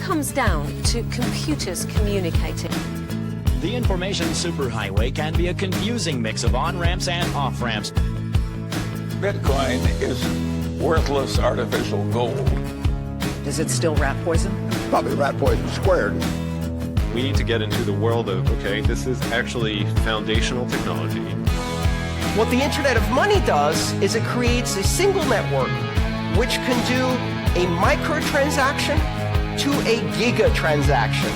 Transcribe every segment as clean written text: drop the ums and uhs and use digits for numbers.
comes down to computers communicating. The information superhighway can be a confusing mix of on-ramps and off-ramps. Bitcoin is worthless artificial gold. Is it still rat poison? Probably rat poison squared. We need to get into the world of, okay, this is actually foundational technology. What the Internet of Money does is it creates a single network which can do a microtransaction to a gigatransaction.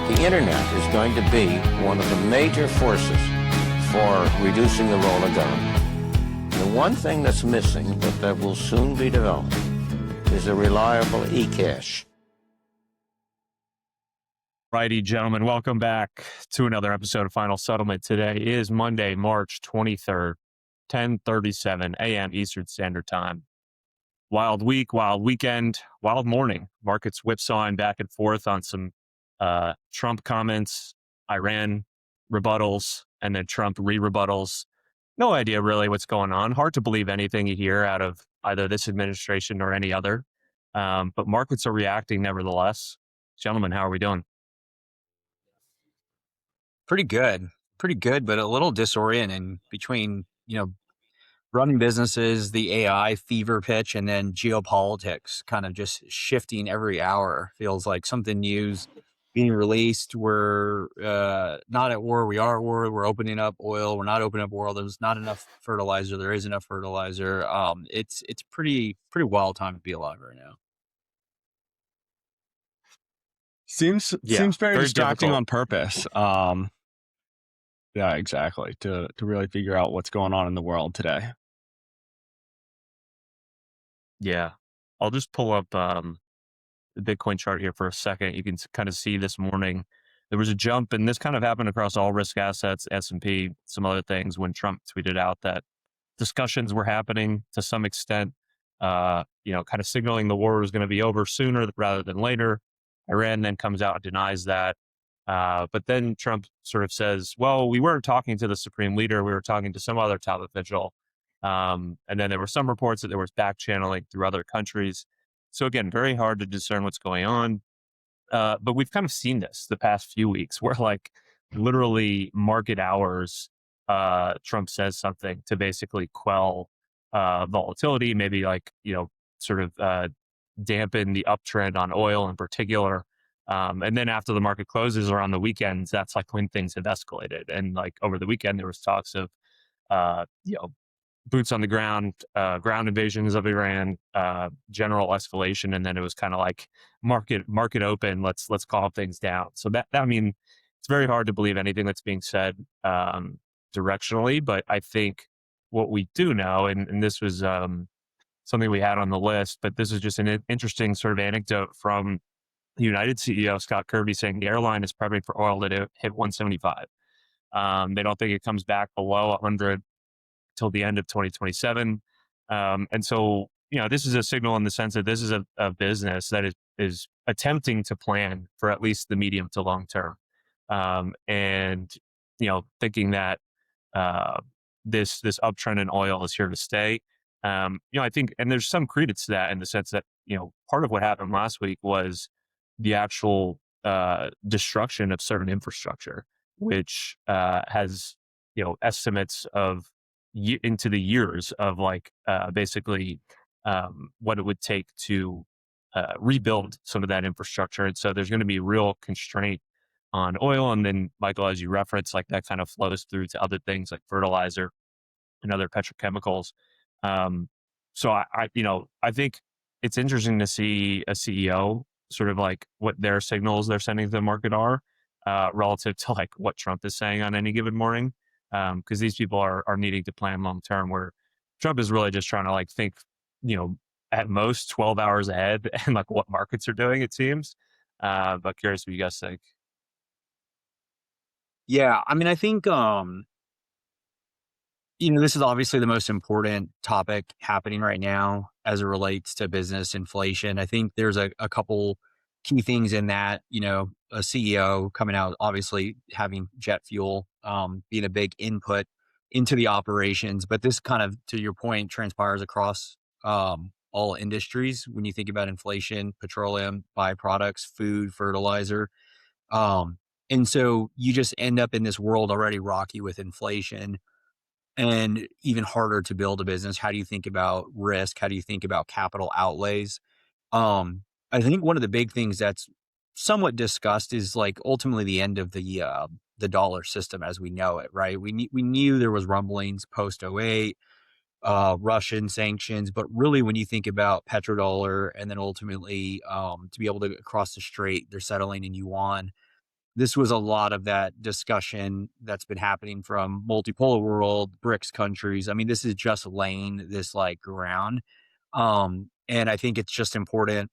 The Internet is going to be one of the major forces for reducing the role of government. The one thing that's missing, but that will soon be developed, is a reliable e-cash. Righty, gentlemen, welcome back to another episode of Final Settlement. Today is Monday, March 23rd, 10:37 a.m. Eastern Standard Time. Wild week, wild weekend, wild morning. Markets whipsawing back and forth on some Trump comments, Iran rebuttals, and then Trump re-rebuttals. No idea really what's going on. Hard to believe anything you hear out of either this administration or any other. But markets are reacting nevertheless. Gentlemen, how are we doing? Pretty good, but a little disorienting between, running businesses, the AI fever pitch, and then geopolitics kind of just shifting every hour. Feels like something new's being released. We're not at war. We are at war. We're opening up oil. We're not opening up oil. There's not enough fertilizer. There is enough fertilizer. It's pretty wild time to be alive right now. Seems very distracting difficult. on purpose. Yeah, exactly. To really figure out what's going on in the world today. Yeah. I'll just pull up the Bitcoin chart here for a second. You can kind of see this morning there was a jump, and this kind of happened across all risk assets, S&P, some other things, when Trump tweeted out that discussions were happening to some extent, kind of signaling the war was going to be over sooner rather than later. Iran then comes out and denies that. But then Trump sort of says, well, we weren't talking to the supreme leader. We were talking to some other top official. And then there were some reports that there was back channeling through other countries. So again, very hard to discern what's going on. But we've kind of seen this the past few weeks where like literally market hours, Trump says something to basically quell volatility, maybe dampen the uptrend on oil in particular. And then after the market closes or on the weekends, that's like when things have escalated. And like over the weekend, there was talks of, boots on the ground, ground invasions of Iran, general escalation. And then it was kind of like market open. Let's calm things down. So it's very hard to believe anything that's being said directionally. But I think what we do know, and this was something we had on the list, but this is just an interesting sort of anecdote from the United CEO, Scott Kirby, saying the airline is prepping for oil to hit 175. They don't think it comes back below 100 till the end of 2027. And so, this is a signal in the sense that this is a business that is attempting to plan for at least the medium to long term. And thinking that this uptrend in oil is here to stay. I think, and there's some credence to that in the sense that, part of what happened last week was the actual destruction of certain infrastructure, which has, estimates of into the years of basically what it would take to rebuild some of that infrastructure. And so there's going to be real constraint on oil. And then, Michael, as you referenced, like that kind of flows through to other things like fertilizer and other petrochemicals. So I think it's interesting to see a CEO sort of like what their signals they're sending to the market are relative to like what Trump is saying on any given morning. Because these people are needing to plan long term, where Trump is really just trying to like think, at most 12 hours ahead and like what markets are doing, it seems. But curious what you guys think. Yeah, I think this is obviously the most important topic happening right now as it relates to business inflation. I think there's a couple key things in that, a CEO coming out, obviously having jet fuel being a big input into the operations. But this kind of, to your point, transpires across all industries. When you think about inflation, petroleum, byproducts, food, fertilizer. And so you just end up in this world already rocky with inflation and even harder to build a business. How do you think about risk? How do you think about capital outlays? I think one of the big things that's somewhat discussed is like ultimately the end of the dollar system as we know it, right? We knew there was rumblings post '08, Russian sanctions, but really when you think about petrodollar and then ultimately to be able to cross the strait, they're settling in yuan. This was a lot of that discussion that's been happening from multipolar world, BRICS countries. I mean, this is just laying this like ground. And I think it's just important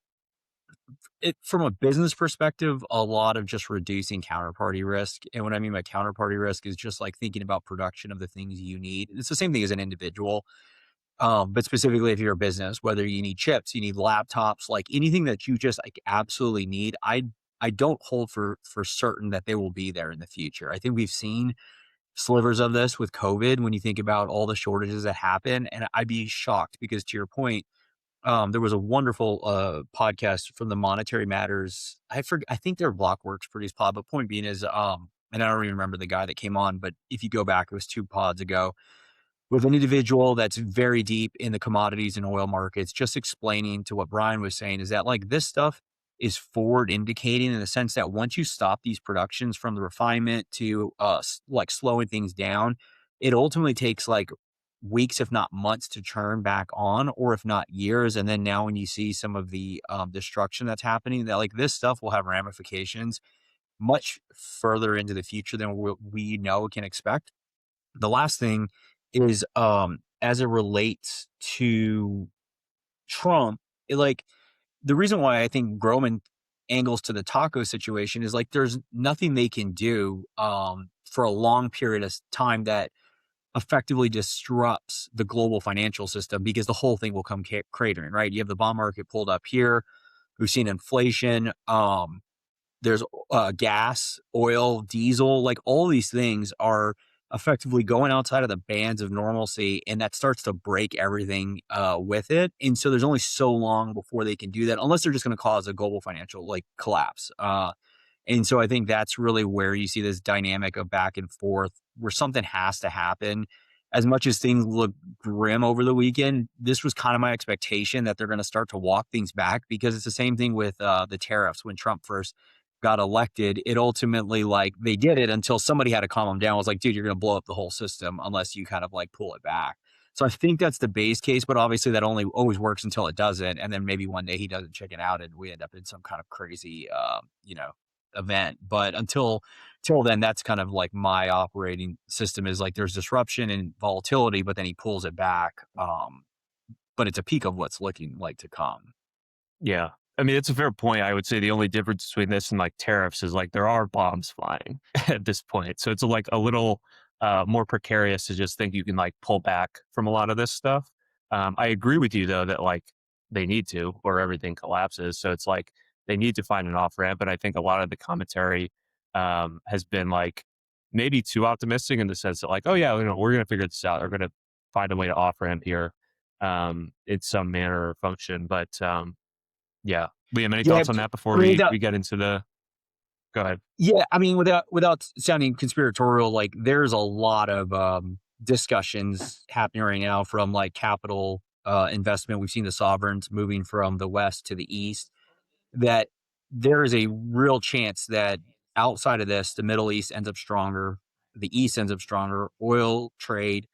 from a business perspective, a lot of just reducing counterparty risk. And what I mean by counterparty risk is just like thinking about production of the things you need. It's the same thing as an individual. But specifically if you're a business, whether you need chips, you need laptops, like anything that you just like absolutely need, I don't hold for certain that they will be there in the future. I think we've seen slivers of this with COVID when you think about all the shortages that happen. And I'd be shocked because to your point, there was a wonderful podcast from the Monetary Matters. I think they're Blockworks produced pod, but point being is, and I don't even remember the guy that came on, but if you go back, it was 2 pods ago with an individual that's very deep in the commodities and oil markets, just explaining to what Brian was saying is that like this stuff is forward indicating in the sense that once you stop these productions from the refinement to like slowing things down, it ultimately takes like weeks, if not months, to turn back on, or if not years. And then now when you see some of the destruction that's happening, that like this stuff will have ramifications much further into the future than we know can expect. The last thing is as it relates to Trump, the reason why I think Groman angles to the taco situation is like there's nothing they can do for a long period of time that effectively disrupts the global financial system, because the whole thing will come cratering, right? You have the bond market pulled up here. We've seen inflation. There's gas, oil, diesel, like all these things are effectively going outside of the bands of normalcy, and that starts to break everything with it. And so there's only so long before they can do that, unless they're just going to cause a global financial like collapse. And so I think that's really where you see this dynamic of back and forth where something has to happen. As much as things look grim over the weekend, this was kind of my expectation that they're going to start to walk things back, because it's the same thing with the tariffs. When Trump first got elected, it ultimately like they did it until somebody had to calm him down. It was like, dude, you're going to blow up the whole system unless you kind of like pull it back. So I think that's the base case, but obviously that only always works until it doesn't. And then maybe one day he doesn't chicken out and we end up in some kind of crazy, event. But until then, that's kind of like my operating system is like there's disruption and volatility, but then he pulls it back. But it's a peak of what's looking like to come. Yeah. I mean, it's a fair point. I would say the only difference between this and like tariffs is like there are bombs flying at this point. So it's like a little more precarious to just think you can like pull back from a lot of this stuff. I agree with you though, that like they need to, or everything collapses. So it's like they need to find an off ramp. And I think a lot of the commentary has been like maybe too optimistic in the sense that like, oh yeah, we're going to figure this out. We're going to find a way to off ramp here in some manner or function. But yeah. Liam, any thoughts on that before we get into the... Go ahead. Yeah, I mean, without sounding conspiratorial, like there's a lot of discussions happening right now from like capital investment. We've seen the sovereigns moving from the west to the east, that there is a real chance that outside of this, the Middle East ends up stronger, the East ends up stronger, oil trade,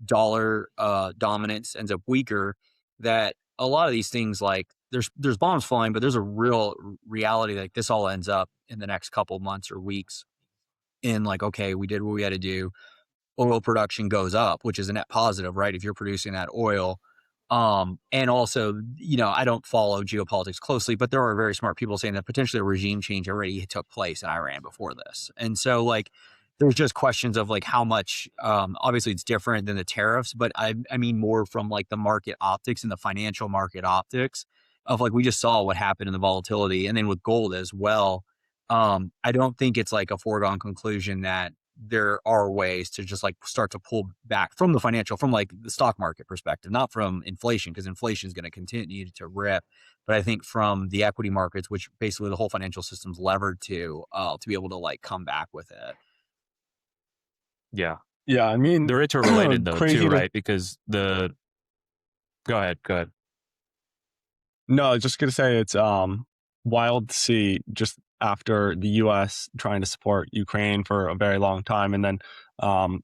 dollar dominance ends up weaker, that a lot of these things like there's bombs flying, but there's a real reality like this all ends up in the next couple months or weeks in like, okay, we did what we had to do. Oil production goes up, which is a net positive, right? If you're producing that oil. And also, I don't follow geopolitics closely, but there are very smart people saying that potentially a regime change already took place in Iran before this. And so like, there's just questions of like how much, obviously it's different than the tariffs, but I mean more from like the market optics and the financial market optics of like, we just saw what happened in the volatility and then with gold as well. I don't think it's like a foregone conclusion that there are ways to just like start to pull back from the financial, from like the stock market perspective, not from inflation, because inflation is going to continue to rip. But I think from the equity markets, which basically the whole financial system's levered to be able to like come back with it. Yeah. Yeah, I mean, they're interrelated though crazy too, to- right? Because go ahead. No, I was just gonna say it's wild to see just after the U.S. trying to support Ukraine for a very long time, and then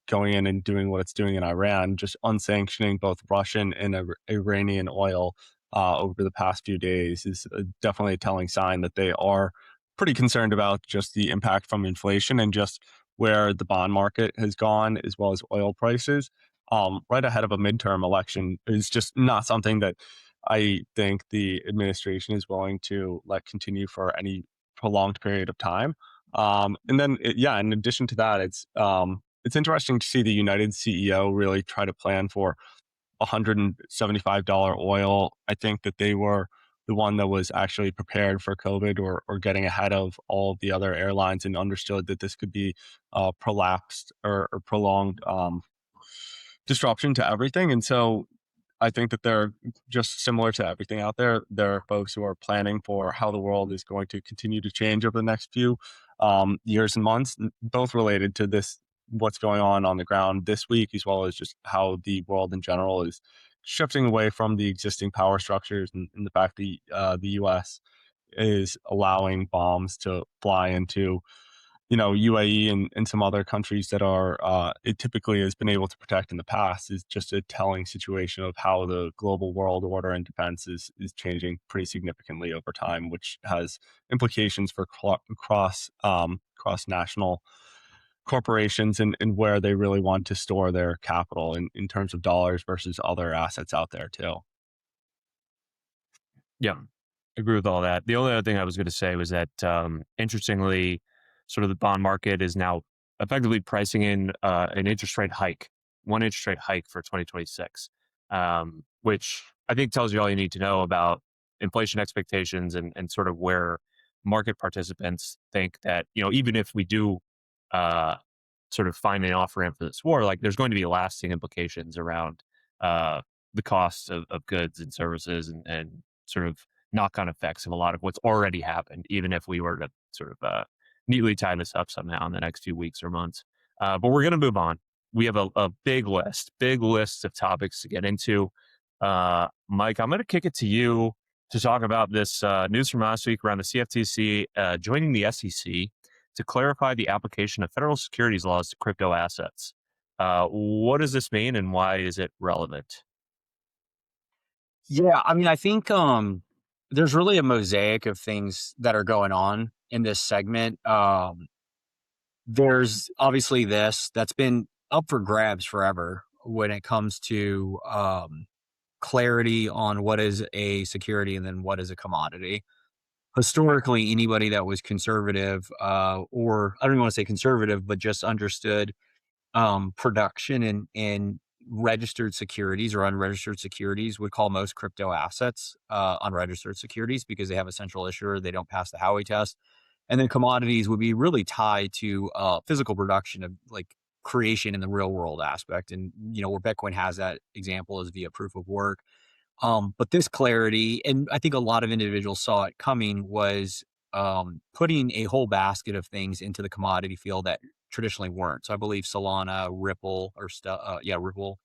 going in and doing what it's doing in Iran, just unsanctioning both Russian and Iranian oil over the past few days is definitely a telling sign that they are pretty concerned about just the impact from inflation and just where the bond market has gone, as well as oil prices. Right ahead of a midterm election is just not something that I think the administration is willing to let continue for any prolonged period of time. And then, in addition to that, it's interesting to see the United CEO really try to plan for $175 oil. I think that they were the one that was actually prepared for COVID or getting ahead of all of the other airlines and understood that this could be prolapsed or prolonged disruption to everything. And so I think that they're just similar to everything out there. There are folks who are planning for how the world is going to continue to change over the next few years and months, both related to this, what's going on the ground this week, as well as just how the world in general is shifting away from the existing power structures and the fact that the U.S. is allowing bombs to fly into UAE and some other countries that are it typically has been able to protect in the past, is just a telling situation of how the global world order and defense is changing pretty significantly over time, which has implications for cross national corporations and where they really want to store their capital in terms of dollars versus other assets out there too. Yeah, agree with all that. The only other thing I was going to say was that, interestingly, sort of the bond market is now effectively pricing in one interest rate hike for 2026, which I think tells you all you need to know about inflation expectations and sort of where market participants think that, even if we do sort of find an off-ramp for this war, like there's going to be lasting implications around the cost of goods and services and sort of knock-on effects of a lot of what's already happened, even if we were to sort of neatly tie this up somehow in the next few weeks or months. But we're going to move on. We have a big list of topics to get into. Mike, I'm going to kick it to you to talk about this news from last week around the CFTC joining the SEC to clarify the application of federal securities laws to crypto assets. What does this mean and why is it relevant? Yeah, I mean, I think there's really a mosaic of things that are going on in this segment. There's obviously this that's been up for grabs forever when it comes to clarity on what is a security and then what is a commodity. Historically, anybody that was conservative, or I don't even want to say conservative, but just understood production and registered securities or unregistered securities would call most crypto assets unregistered securities because they have a central issuer. They don't pass the Howey test. And then commodities would be really tied to physical production of like creation in the real world aspect. And, where Bitcoin has that example is via proof of work. But this clarity, and I think a lot of individuals saw it coming, was putting a whole basket of things into the commodity field that traditionally weren't. So I believe Solana, Ripple, Ripple,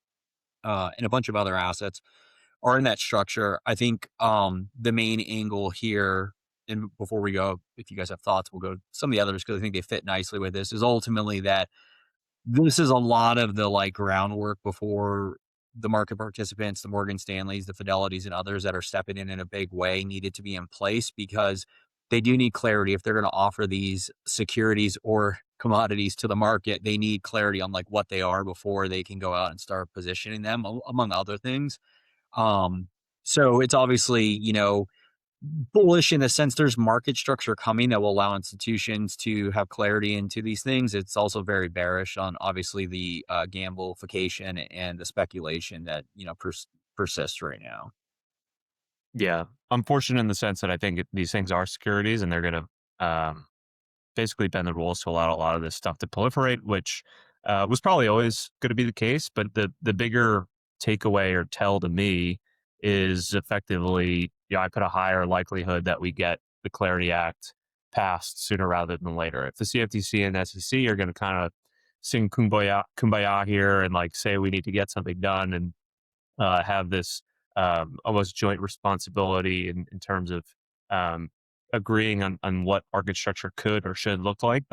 and a bunch of other assets are in that structure. I think the main angle here, and before we go, if you guys have thoughts, we'll go to some of the others because I think they fit nicely with this, is ultimately that this is a lot of the like groundwork before the market participants, the Morgan Stanleys, the Fidelities, and others that are stepping in a big way needed to be in place because they do need clarity. If they're going to offer these securities or commodities to the market, they need clarity on like what they are before they can go out and start positioning them, among other things. So it's obviously, bullish in the sense there's market structure coming that will allow institutions to have clarity into these things. It's also very bearish on obviously the gamification and the speculation that persists right now. Yeah, I'm fortunate in the sense that I think these things are securities and they're going to basically bend the rules to allow a lot of this stuff to proliferate, which was probably always going to be the case. But the bigger takeaway or tell to me is effectively, I put a higher likelihood that we get the Clarity Act passed sooner rather than later. If the CFTC and SEC are going to kind of sing kumbaya here and like say we need to get something done and have this almost joint responsibility in terms of agreeing on what market structure could or should look like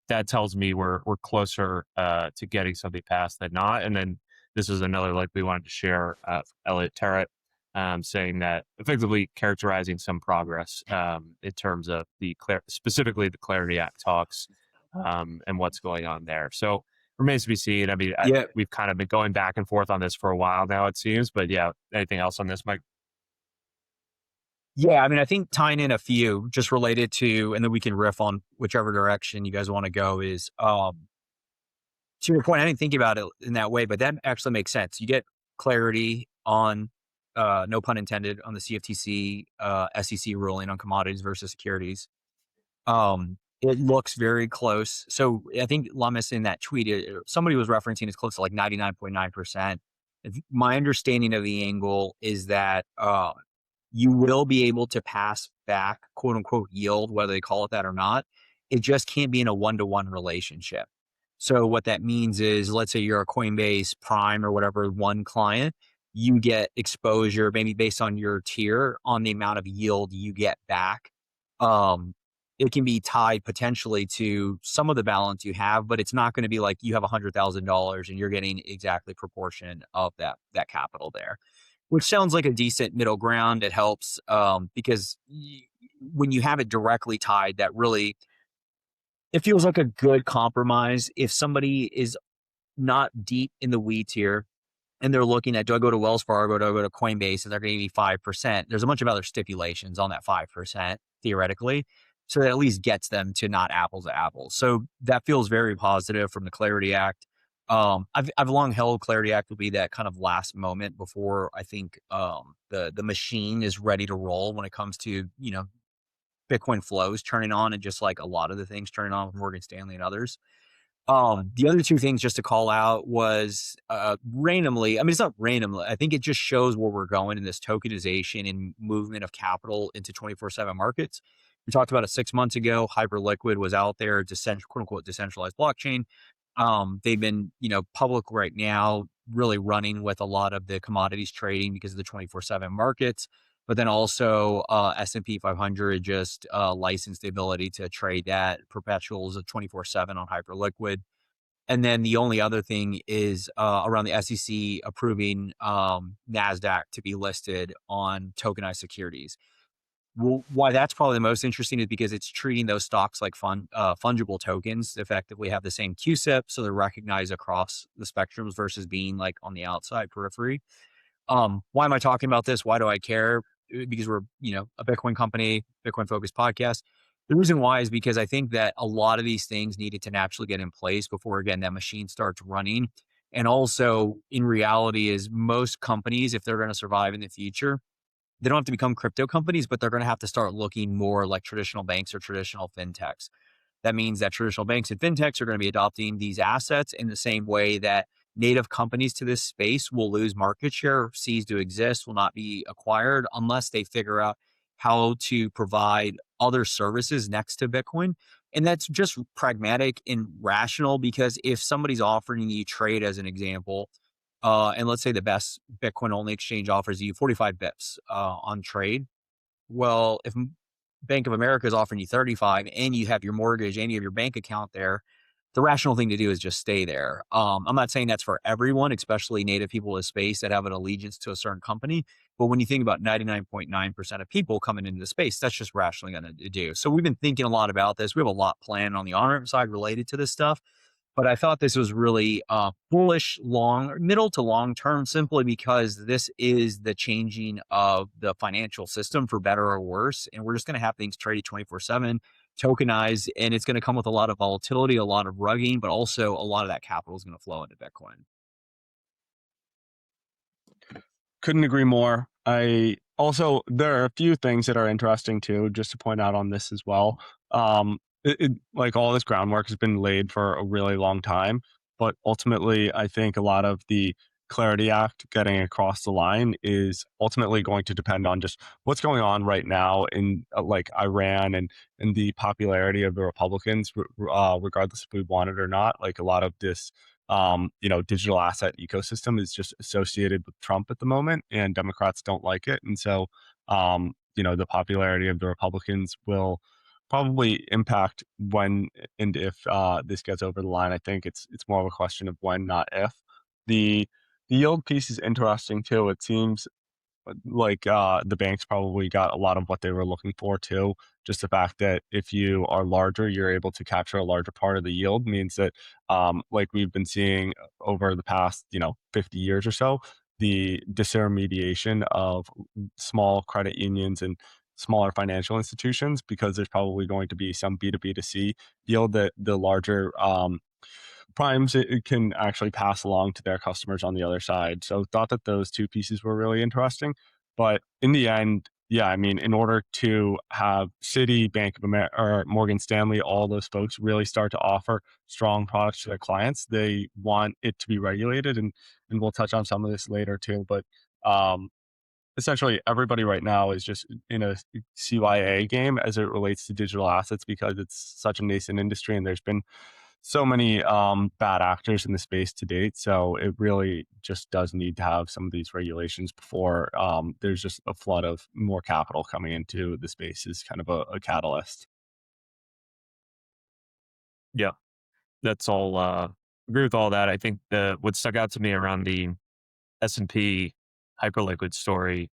that tells me we're closer to getting something passed than not. And then this is another like we wanted to share Elliot Terrett saying that effectively characterizing some progress in terms of specifically the Clarity Act talks and what's going on there. So remains to be seen. I mean, we've kind of been going back and forth on this for a while now, it seems. But yeah, anything else on this, Mike? Yeah, I mean, I think tying in a few just related to, and then we can riff on whichever direction you guys want to go is, to your point, I didn't think about it in that way, but that actually makes sense. You get clarity on, no pun intended, on the CFTC, SEC ruling on commodities versus securities. It looks very close. So I think Lummis in that tweet, somebody was referencing it's close to like 99.9%. My understanding of the angle is that you will be able to pass back quote unquote yield, whether they call it that or not. It just can't be in a one-to-one relationship. So what that means is, let's say you're a Coinbase Prime or whatever, one client, you get exposure maybe based on your tier on the amount of yield you get back. It can be tied potentially to some of the balance you have, but it's not going to be like you have $100,000 and you're getting exactly proportion of that capital there, which sounds like a decent middle ground. It helps because when you have it directly tied, that really, it feels like a good compromise. If somebody is not deep in the weeds here and they're looking at, do I go to Wells Fargo, do I go to Coinbase, and they're going to give me 5%, there's a bunch of other stipulations on that 5% theoretically. So that at least gets them to not apples to apples. So that feels very positive from the Clarity Act. I've long held Clarity Act will be that kind of last moment before I think the machine is ready to roll when it comes to, Bitcoin flows turning on and just like a lot of the things turning on with Morgan Stanley and others. The other two things just to call out was randomly, I mean, it's not randomly. I think it just shows where we're going in this tokenization and movement of capital into 24/7 markets. We talked about it 6 months ago. Hyperliquid was out there, quote unquote, decentralized blockchain. They've been, public right now, really running with a lot of the commodities trading because of the 24/7 markets. But then also S&P 500 just licensed the ability to trade that perpetuals of 24/7 on Hyperliquid. And then the only other thing is around the SEC approving NASDAQ to be listed on tokenized securities. Well, why that's probably the most interesting is because it's treating those stocks like fungible tokens, effectively have the same QSIP, so they're recognized across the spectrums versus being like on the outside periphery. Why am I talking about this? Why do I care? Because we're, a Bitcoin company, Bitcoin focused podcast. The reason why is because I think that a lot of these things needed to naturally get in place before, again, that machine starts running. And also in reality is most companies, if they're going to survive in the future, they don't have to become crypto companies, but they're going to have to start looking more like traditional banks or traditional fintechs. That means that traditional banks and fintechs are going to be adopting these assets in the same way that native companies to this space will lose market share, cease to exist, will not be acquired unless they figure out how to provide other services next to Bitcoin. And that's just pragmatic and rational, because if somebody's offering you trade, as an example, and let's say the best Bitcoin only exchange offers you 45 bips on trade. Well, if Bank of America is offering you 35 and you have your mortgage and you have your bank account there, the rational thing to do is just stay there. I'm not saying that's for everyone, especially native people in the space that have an allegiance to a certain company. But when you think about 99.9% of people coming into the space, that's just rationally going to do. So we've been thinking a lot about this. We have a lot planned on the Onramp side related to this stuff. But I thought this was really bullish, middle to long term, simply because this is the changing of the financial system for better or worse. And we're just going to have things traded 24/7, tokenized, and it's going to come with a lot of volatility, a lot of rugging, but also a lot of that capital is going to flow into Bitcoin. Couldn't agree more. There are a few things that are interesting too, just to point out on this as well. like all this groundwork has been laid for a really long time. But ultimately, I think a lot of the Clarity Act getting across the line is ultimately going to depend on just what's going on right now in like Iran and the popularity of the Republicans, regardless if we want it or not. Like a lot of this, digital asset ecosystem is just associated with Trump at the moment, and Democrats don't like it. And so, the popularity of the Republicans will probably impact when and if this gets over the line. I think it's more of a question of when, not if. The yield piece is interesting too. It seems like the banks probably got a lot of what they were looking for too. Just the fact that if you are larger, you're able to capture a larger part of the yield means that, like we've been seeing over the past 50 years or so, the disintermediation of small credit unions and smaller financial institutions, because there's probably going to be some B2B2C yield that the larger primes it can actually pass along to their customers on the other side. So thought that those two pieces were really interesting. But in the end, yeah, I mean, in order to have Citi, Bank of America, or Morgan Stanley, all those folks really start to offer strong products to their clients, they want it to be regulated. And we'll touch on some of this later too. But essentially, everybody right now is just in a CYA game as it relates to digital assets, because it's such a nascent industry and there's been so many bad actors in the space to date. So it really just does need to have some of these regulations before there's just a flood of more capital coming into the space is kind of a catalyst. Yeah, that's all. Agree with all that. I think what stuck out to me around the S&P hyperliquid story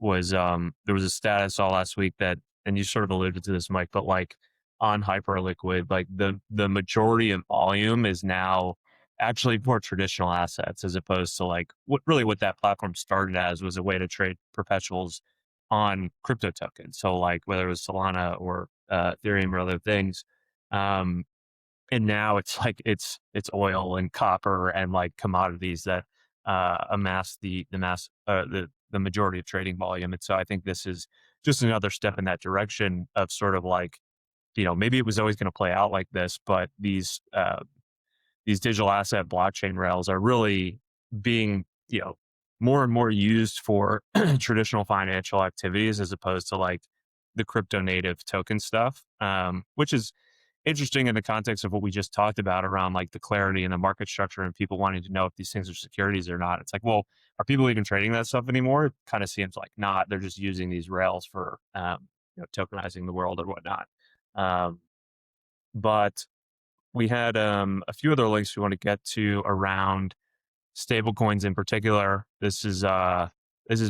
was there was a stat I saw last week that, and you sort of alluded to this, Mike, but like on hyperliquid, like the majority of volume is now actually more traditional assets, as opposed to like what that platform started as was a way to trade perpetuals on crypto tokens. So like whether it was Solana or Ethereum or other things. And now it's like it's oil and copper and like commodities that amass the majority of trading volume. And so I think this is just another step in that direction of sort of like, maybe it was always going to play out like this, but these digital asset blockchain rails are really being, more and more used for traditional financial activities as opposed to like the crypto native token stuff, which is interesting in the context of what we just talked about around like the clarity and the market structure and people wanting to know if these things are securities or not. It's like, well, are people even trading that stuff anymore? It kind of seems like not. They're just using these rails for tokenizing the world or whatnot. But we had a few other links we want to get to around stablecoins in particular. This is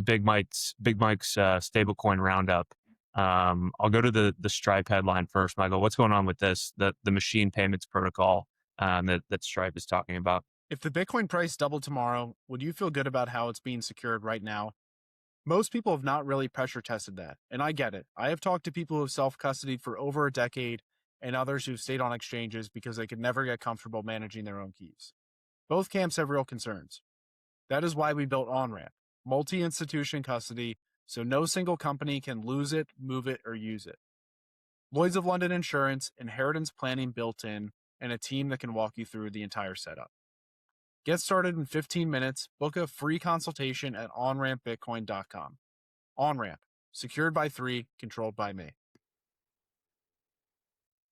Big Mike's stablecoin roundup. I'll go to the Stripe headline first, Michael. What's going on with this? The machine payments protocol that Stripe is talking about. If the Bitcoin price doubled tomorrow, would you feel good about how it's being secured right now? Most people have not really pressure tested that, and I get it. I have talked to people who have self-custodied for over a decade and others who've stayed on exchanges because they could never get comfortable managing their own keys. Both camps have real concerns. That is why we built Onramp, multi-institution custody, so no single company can lose it, move it, or use it. Lloyd's of London insurance, inheritance planning built in, and a team that can walk you through the entire setup. Get started in 15 minutes. Book a free consultation at onrampbitcoin.com. Onramp, secured by 3, controlled by me.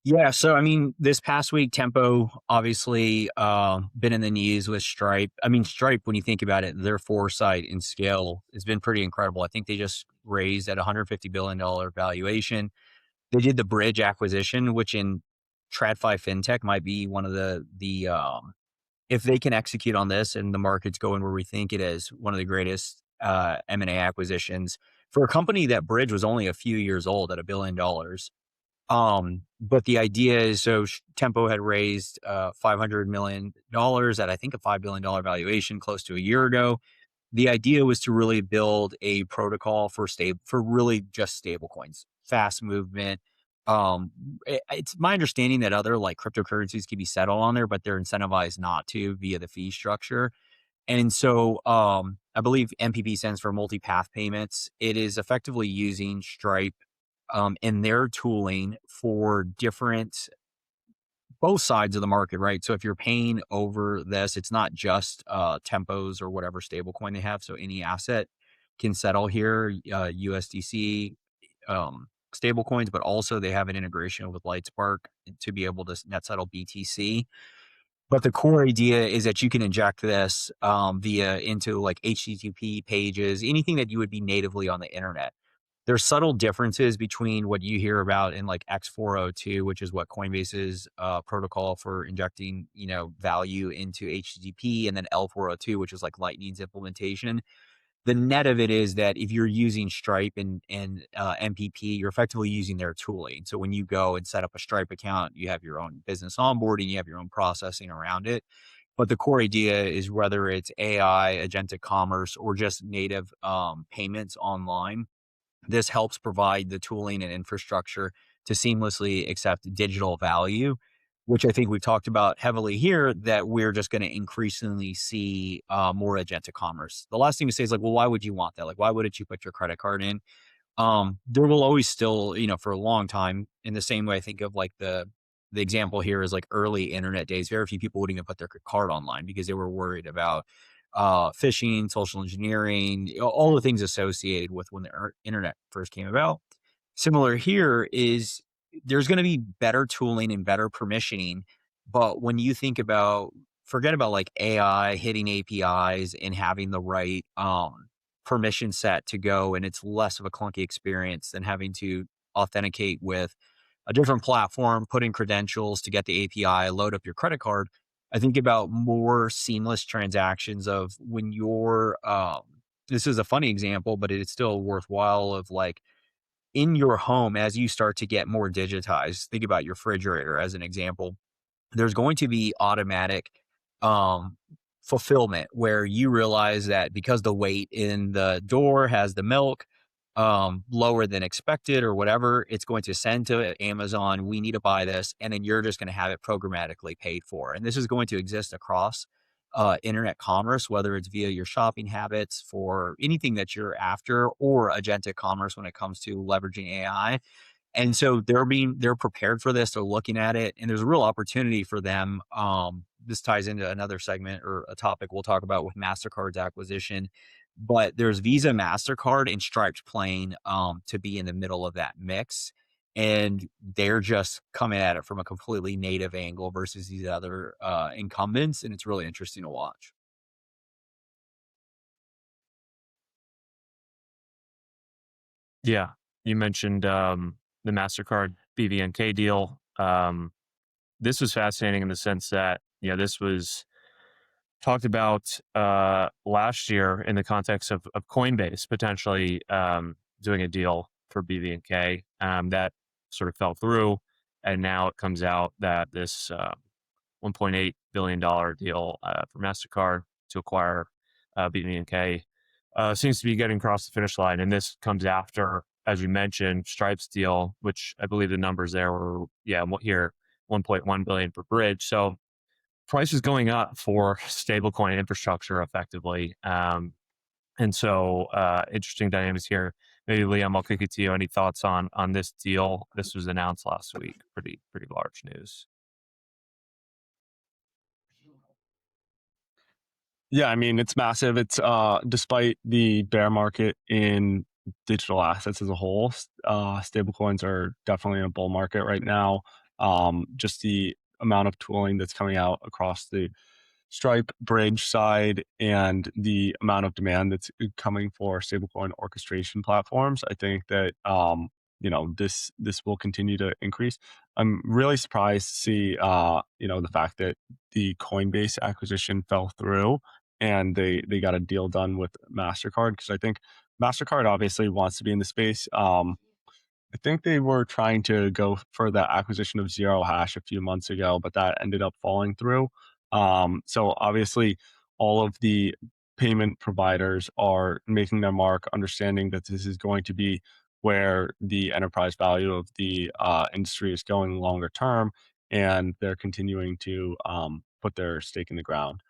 Yeah, so I mean, this past week, Tempo obviously been in the news with Stripe. I mean, Stripe, when you think about it, their foresight and scale has been pretty incredible. I think they just raised at $150 billion valuation. They did the Bridge acquisition, which in TradFi FinTech might be one of the if they can execute on this and the market's going where we think it is, one of the greatest M&A acquisitions for a company that Bridge was only a few years old at $1 billion. But the idea is, so Tempo had raised $500 million at I think a $5 billion valuation close to a year ago. The idea was to really build a protocol for really just stable coins, fast movement. It's my understanding that other like cryptocurrencies can be settled on there, but they're incentivized not to via the fee structure. And so I believe MPP stands for multi-path payments. It is effectively using Stripe in their tooling for both sides of the market, right? So if you're paying over this, it's not just tempos or whatever stablecoin they have. So any asset can settle here, USDC stablecoins, but also they have an integration with Lightspark to be able to net settle BTC. But the core idea is that you can inject this via into like HTTP pages, anything that you would be natively on the internet. There's subtle differences between what you hear about in like X402, which is what Coinbase's protocol for injecting, value into HTTP, and then L402, which is like Lightning's implementation. The net of it is that if you're using Stripe and MPP, you're effectively using their tooling. So when you go and set up a Stripe account, you have your own business onboarding, you have your own processing around it. But the core idea is whether it's AI, agentic commerce, or just native payments online, this helps provide the tooling and infrastructure to seamlessly accept digital value, which I think we've talked about heavily here, that we're just going to increasingly see more agentic commerce. The last thing to say is like, well, why would you want that? Like, why wouldn't you put your credit card in? There will always still, for a long time, in the same way I think of like the example here is like early internet days, very few people would even put their card online because they were worried about phishing, social engineering, all the things associated with when the internet first came about. Similar here is there's going to be better tooling and better permissioning. But when you think about, forget about like AI hitting APIs and having the right permission set to go, and it's less of a clunky experience than having to authenticate with a different platform, put in credentials to get the API, load up your credit card. I think about more seamless transactions of when you're, this is a funny example, but it's still worthwhile, of like in your home, as you start to get more digitized, think about your refrigerator as an example. There's going to be automatic fulfillment where you realize that because the weight in the door has the milk lower than expected or whatever, it's going to send to Amazon, we need to buy this, and then you're just going to have it programmatically paid for. And this is going to exist across internet commerce, whether it's via your shopping habits for anything that you're after, or agentic commerce when it comes to leveraging AI. And so they're prepared for this. They're looking at it, and there's a real opportunity for them. This ties into another segment or a topic we'll talk about with MasterCard's acquisition. But there's Visa, MasterCard, and Stripe playing to be in the middle of that mix. And they're just coming at it from a completely native angle versus these other incumbents. And it's really interesting to watch. Yeah. You mentioned the MasterCard BVNK deal. This was fascinating in the sense that, this was talked about last year in the context of Coinbase potentially doing a deal for BVNK that sort of fell through. And now it comes out that this $1.8 billion deal for MasterCard to acquire BVNK seems to be getting across the finish line. And this comes after, as you mentioned, Stripe's deal, which I believe the numbers there were, here, $1.1 billion for Bridge. So price is going up for stablecoin infrastructure effectively. And so interesting dynamics here. Maybe Liam, I'll kick it to you. Any thoughts on this deal? This was announced last week. Pretty large news. Yeah, I mean, it's massive. It's despite the bear market in digital assets as a whole, stablecoins are definitely in a bull market right now. Just the amount of tooling that's coming out across the Stripe Bridge side and the amount of demand that's coming for stablecoin orchestration platforms, I think that this will continue to increase. I'm really surprised to see the fact that the Coinbase acquisition fell through and they got a deal done with MasterCard, because I think MasterCard obviously wants to be in the space. I think they were trying to go for the acquisition of Zero Hash a few months ago, but that ended up falling through. So obviously all of the payment providers are making their mark, understanding that this is going to be where the enterprise value of the industry is going longer term, and they're continuing to put their stake in the ground.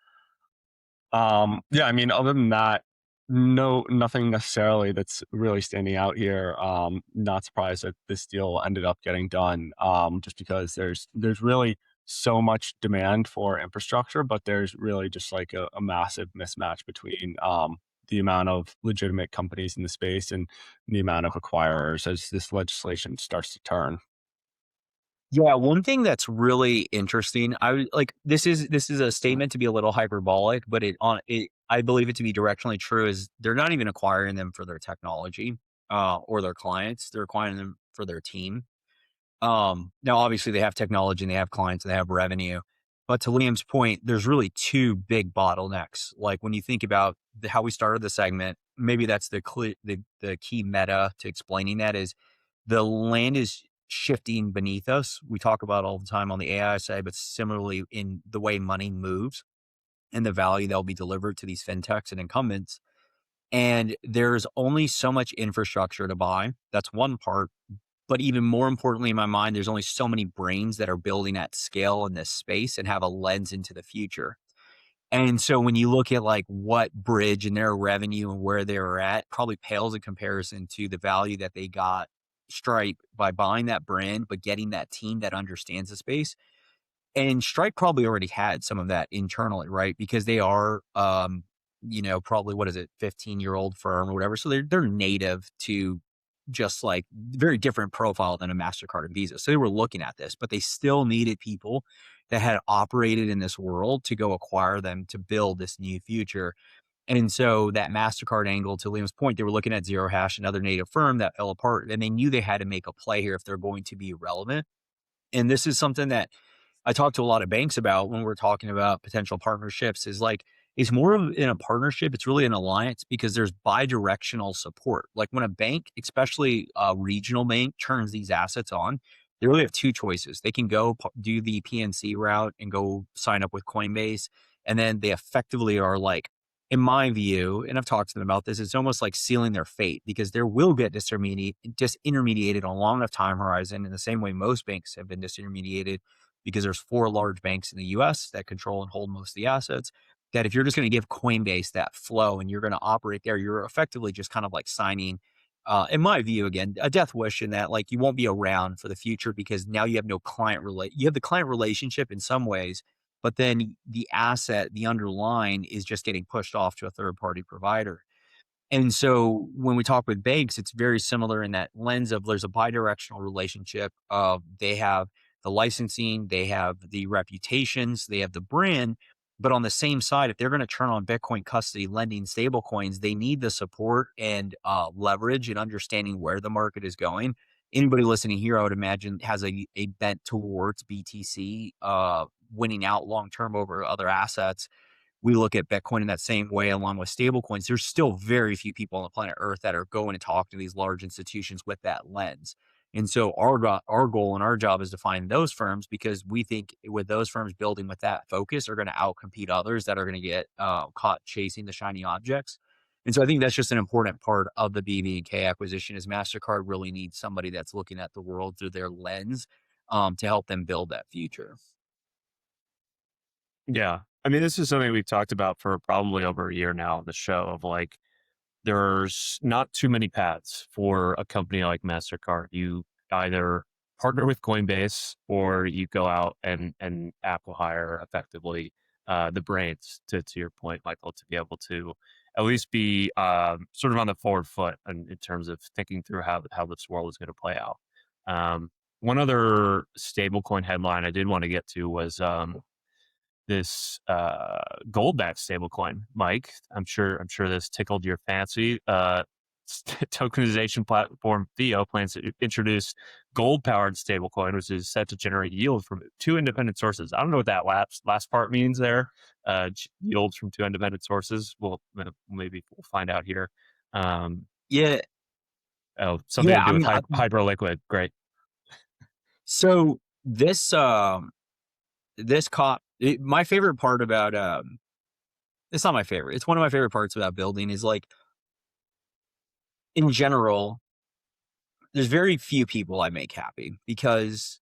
I mean, other than that, No, nothing necessarily that's really standing out here. Not surprised that this deal ended up getting done, just because there's really so much demand for infrastructure, but there's really just like a massive mismatch between the amount of legitimate companies in the space and the amount of acquirers as this legislation starts to turn. Yeah, one thing that's really interesting, this is a statement to be a little hyperbolic, but I believe it to be directionally true, is they're not even acquiring them for their technology or their clients. They're acquiring them for their team. Now obviously they have technology and they have clients and they have revenue. But to Liam's point, there's really two big bottlenecks. Like when you think about how we started the segment, maybe that's the key meta to explaining that is the land is shifting beneath us. We talk about all the time on the AI side, but similarly in the way money moves and the value that will be delivered to these fintechs and incumbents. And there's only so much infrastructure to buy. That's one part. But even more importantly, in my mind, there's only so many brains that are building at scale in this space and have a lens into the future. And so when you look at like what Bridge and their revenue and where they were at, probably pales in comparison to the value that they got Stripe by buying that brand, but getting that team that understands the space. And Stripe probably already had some of that internally, right? Because they are, probably what is it, 15-year-old firm or whatever. So they're native to just like very different profile than a MasterCard and Visa. So they were looking at this, but they still needed people that had operated in this world to go acquire them to build this new future. And so that MasterCard angle, to Liam's point, they were looking at Zero Hash, another native firm that fell apart, and they knew they had to make a play here if they're going to be relevant. And this is something that I talk to a lot of banks about when we're talking about potential partnerships is like, it's more of in a partnership. It's really an alliance because there's bi-directional support. Like when a bank, especially a regional bank, turns these assets on, they really have two choices. They can go do the PNC route and go sign up with Coinbase. And then they effectively are like, in my view, and I've talked to them about this, it's almost like sealing their fate because there will get disintermediated on a long enough time horizon in the same way most banks have been disintermediated because there's 4 large banks in the US that control and hold most of the assets, that if you're just going to give Coinbase that flow and you're going to operate there, you're effectively just kind of like signing, in my view, again, a death wish in that like you won't be around for the future because now you have no you have the client relationship in some ways, but then the asset, the underlying is just getting pushed off to a third party provider. And so when we talk with banks, it's very similar in that lens of there's a bi-directional relationship of they have the licensing, they have the reputations, they have the brand. But on the same side, if they're going to turn on Bitcoin custody, lending stablecoins, they need the support and leverage and understanding where the market is going. Anybody listening here, I would imagine, has a bent towards BTC winning out long-term over other assets. We look at Bitcoin in that same way along with stablecoins. There's still very few people on the planet Earth that are going to talk to these large institutions with that lens. And so our goal and our job is to find those firms because we think with those firms building with that focus are going to outcompete others that are going to get caught chasing the shiny objects. And so I think that's just an important part of the BVNK acquisition is MasterCard really needs somebody that's looking at the world through their lens to help them build that future. Yeah. I mean, this is something we've talked about for probably over a year now on the show of like, there's not too many paths for a company like MasterCard. You either partner with Coinbase or you go out and acquire effectively the brains to your point, Michael, to be able to at least be sort of on the forward foot in terms of thinking through how this world is going to play out. One other stablecoin headline I did want to get to was this gold-backed stablecoin, Mike. I'm sure this tickled your fancy. Tokenization platform Theo plans to introduce gold-powered stablecoin, which is set to generate yield from 2 independent sources. I don't know what that last part means there. Yields from 2 independent sources. Well, maybe we'll find out here. Yeah. Oh, something to do with hydroliquid. Great. So this my favorite part about it's not my favorite. It's one of my favorite parts about building is like in general, there's very few people I make happy because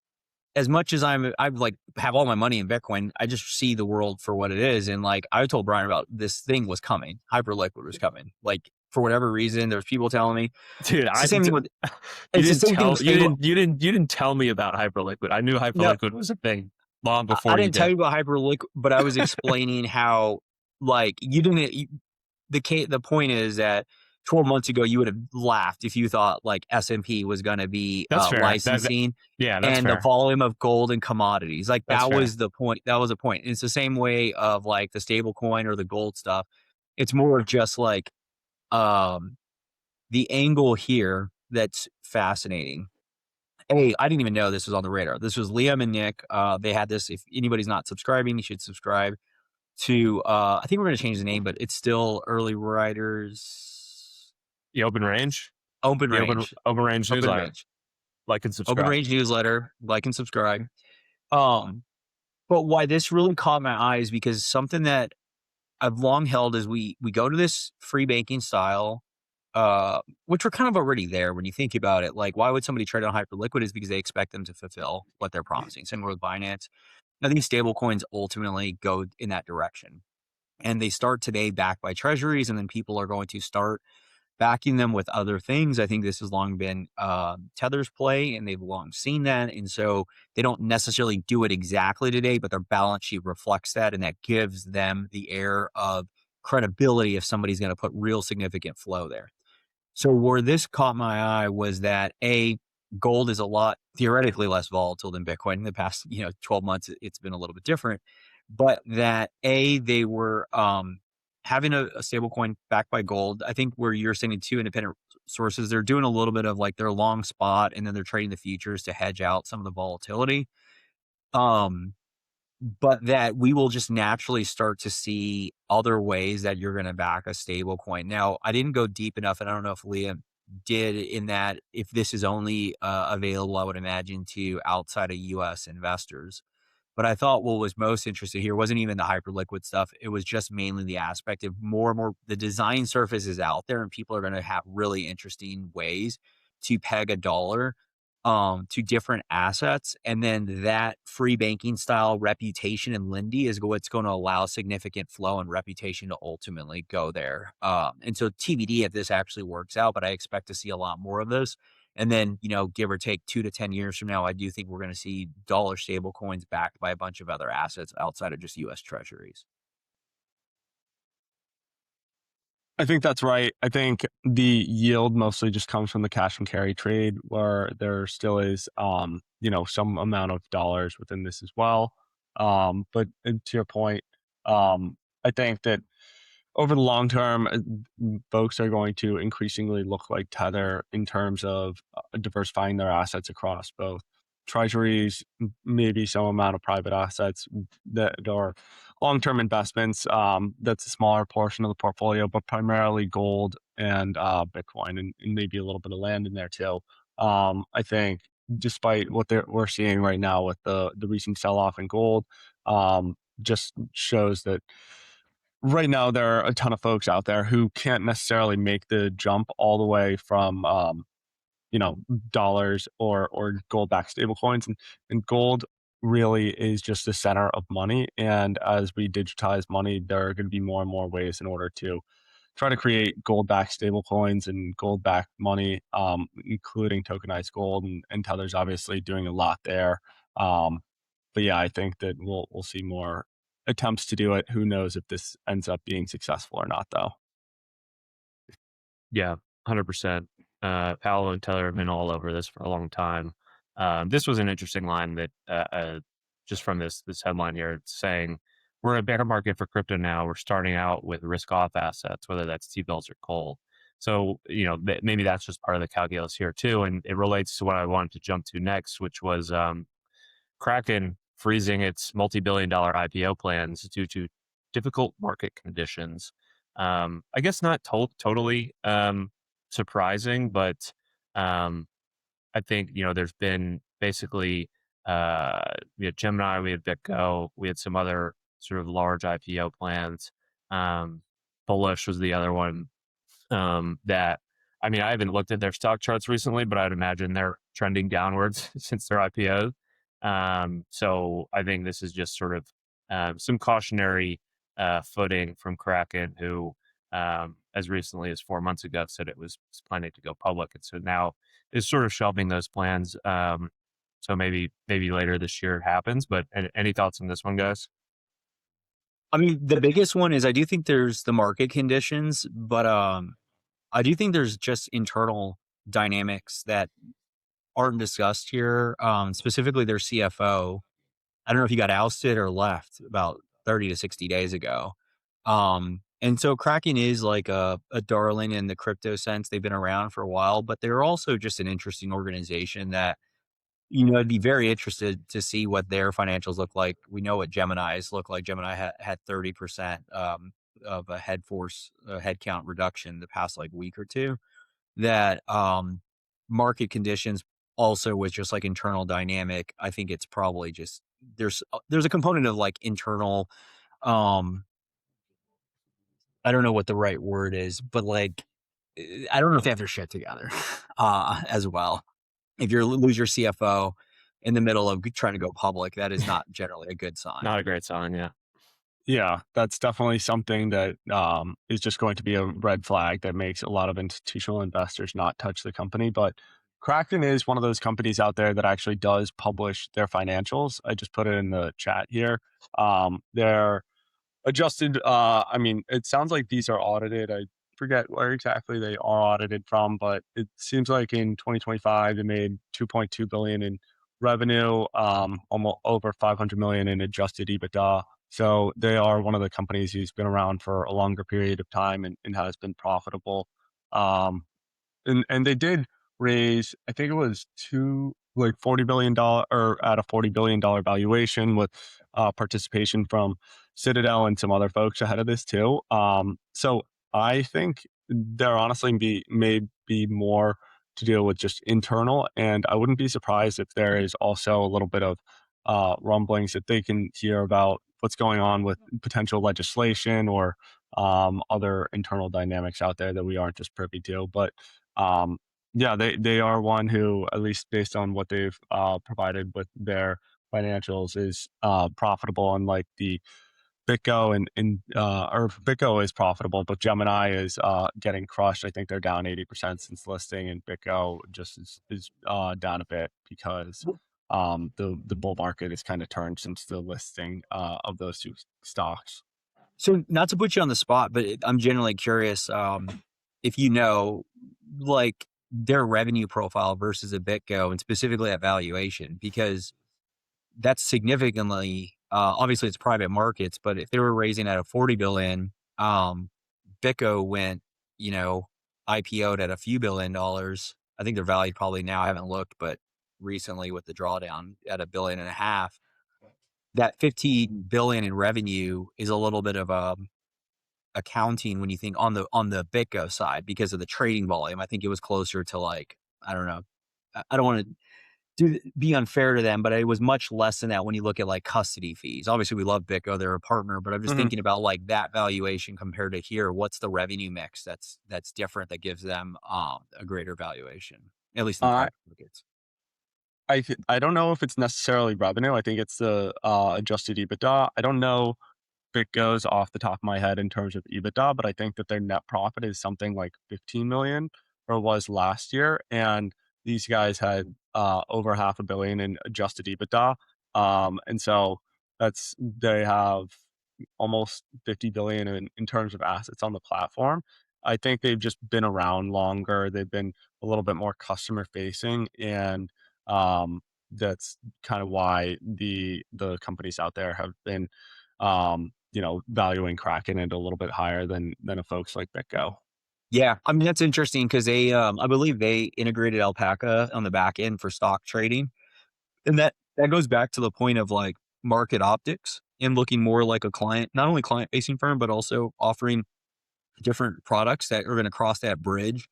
as much as I like have all my money in Bitcoin, I just see the world for what it is. And like I told Brian about this thing was coming, Hyperliquid was coming. Like for whatever reason, there's people telling me, dude, it's the same thing with. You didn't tell me about Hyperliquid. I knew Hyperliquid was a thing long before I didn't tell you about Hyperliquid, but I was explaining how like the point is that 12 months ago, you would have laughed if you thought like S&P was going to be licensing and the volume of gold and commodities. Like that was the point. That was the point. And it's the same way of like the stablecoin or the gold stuff. It's more of just like the angle here that's fascinating. I didn't even know this was on the radar. This was Liam and Nick. They had this. If anybody's not subscribing, you should subscribe to, I think we're going to change the name, but it's still Early Riders. The Open Range? Open Range newsletter. Like and subscribe. Open Range newsletter. Like and subscribe. But why this really caught my eye is because something that I've long held is we go to this free banking style, which we're kind of already there when you think about it. Like, why would somebody trade on Hyperliquid is because they expect them to fulfill what they're promising. Similar with Binance. Now, these stable coins ultimately go in that direction. And they start today backed by treasuries, and then people are going to start backing them with other things. I think this has long been Tether's play, and they've long seen that. And so they don't necessarily do it exactly today, but their balance sheet reflects that, and that gives them the air of credibility if somebody's going to put real significant flow there. So where this caught my eye was that gold is a lot theoretically less volatile than Bitcoin. In the past 12 months, it's been a little bit different, but that they were having a stable coin backed by gold. I think where you're saying two independent sources, they're doing a little bit of like their long spot, and then they're trading the futures to hedge out some of the volatility. But that we will just naturally start to see other ways that you're going to back a stable coin. Now, I didn't go deep enough, and I don't know if Liam did, in that if this is only available, I would imagine, to outside of U.S. investors. But I thought what was most interesting here wasn't even the Hyperliquid stuff. It was just mainly the aspect of more and more the design surface is out there, and people are going to have really interesting ways to peg a dollar to different assets. And then that free banking style reputation and Lindy is what's going to allow significant flow and reputation to ultimately go there. And so TBD if this actually works out, but I expect to see a lot more of this. And then, give or take 2 to 10 years from now, I do think we're going to see dollar stable coins backed by a bunch of other assets outside of just U.S. treasuries. I think that's right. I think the yield mostly just comes from the cash and carry trade, where there still is, some amount of dollars within this as well. But to your point, I think that over the long term, folks are going to increasingly look like Tether in terms of diversifying their assets across both treasuries, maybe some amount of private assets that are long-term investments. That's a smaller portion of the portfolio, but primarily gold and Bitcoin, and maybe a little bit of land in there too. I think despite what we're seeing right now with the recent sell-off in gold, just shows that right now there are a ton of folks out there who can't necessarily make the jump all the way from dollars or gold-backed stablecoins, and gold really is just the center of money. And as we digitize money, there are going to be more and more ways in order to try to create gold-backed stablecoins and gold-backed money, including tokenized gold. And Tether's obviously doing a lot there. But yeah, I think that we'll see more attempts to do it. Who knows if this ends up being successful or not, though. Yeah, 100%. Paolo and Tether have been all over this for a long time. This was an interesting line that just from this headline here, it's saying we're in a bear market for crypto now. We're starting out with risk-off assets, whether that's T-bills or coal. So, maybe that's just part of the calculus here too. And it relates to what I wanted to jump to next, which was Kraken freezing its multi-billion-dollar IPO plans due to difficult market conditions. I guess not totally surprising, but I think, there's been basically, we had Gemini, we had BitGo, we had some other sort of large IPO plans. Bullish was the other one that, I haven't looked at their stock charts recently, but I'd imagine they're trending downwards since their IPO. So I think this is just sort of some cautionary footing from Kraken, who as recently as 4 months ago said it was planning to go public, and so now is sort of shelving those plans. So maybe later this year it happens. But any thoughts on this one, guys? I mean, the biggest one is I do think there's the market conditions, but I do think there's just internal dynamics that aren't discussed here. Specifically, their CFO. I don't know if he got ousted or left about 30 to 60 days ago. And so Kraken is like a darling in the crypto sense. They've been around for a while, but they're also just an interesting organization that, I'd be very interested to see what their financials look like. We know what Gemini's look like. Gemini had 30% of a headcount reduction the past like week or two. That market conditions also was just like internal dynamic. I think it's probably just there's a component of like internal. I don't know what the right word is, but like I don't know if they have their shit together as well. If you lose your CFO in the middle of trying to go public, that is not generally a good sign. Not a great sign, yeah. Yeah, that's definitely something that is just going to be a red flag that makes a lot of institutional investors not touch the company. But Kraken is one of those companies out there that actually does publish their financials. I just put it in the chat here. They're adjusted. I mean, it sounds like these are audited. I forget where exactly they are audited from, but it seems like in 2025 they made 2.2 billion in revenue, almost over 500 million in adjusted EBITDA. So they are one of the companies who's been around for a longer period of time and has been profitable. And they did raise, I think it was $40 billion or at a $40 billion valuation with participation from Citadel and some other folks ahead of this too. So I think there honestly may be more to deal with just internal, and I wouldn't be surprised if there is also a little bit of rumblings that they can hear about what's going on with potential legislation or other internal dynamics out there that we aren't just privy to. But yeah, they are one who, at least based on what they've provided with their financials, is profitable, unlike the BitGo or BitGo is profitable, but Gemini is getting crushed. I think they're down 80% since listing, and BitGo just is down a bit because the bull market has kind of turned since the listing of those two stocks. So not to put you on the spot, but I'm genuinely curious if you know, like their revenue profile versus a BitGo, and specifically at valuation, because that's significantly, obviously it's private markets, but if they were raising at a 40 billion, BitGo went, IPO'd at a few $1 billion. I think they're valued probably now, I haven't looked, but recently with the drawdown at $1.5 billion. That 15 billion in revenue is a little bit of accounting when you think on the BitGo side because of the trading volume. I think it was closer to like, I don't know. I don't want to be unfair to them, but it was much less than that when you look at like custody fees. Obviously we love BitGo, they're a partner, but I'm just thinking about like that valuation compared to here. What's the revenue mix that's different that gives them a greater valuation, at least in private markets? I don't know if it's necessarily revenue. I think it's the adjusted EBITDA. I don't know BitGo's off the top of my head in terms of EBITDA, but I think that their net profit is something like 15 million, or was last year. And these guys had over $500 million in adjusted EBITDA. And so they have almost 50 billion in terms of assets on the platform. I think they've just been around longer. They've been a little bit more customer facing, and that's kind of why the companies out there have been valuing Kraken at a little bit higher than a folks like BitGo. Yeah, I mean, that's interesting because they, I believe they integrated Alpaca on the back end for stock trading. And that goes back to the point of like market optics and looking more like a client, not only client facing firm, but also offering different products that are going to cross that bridge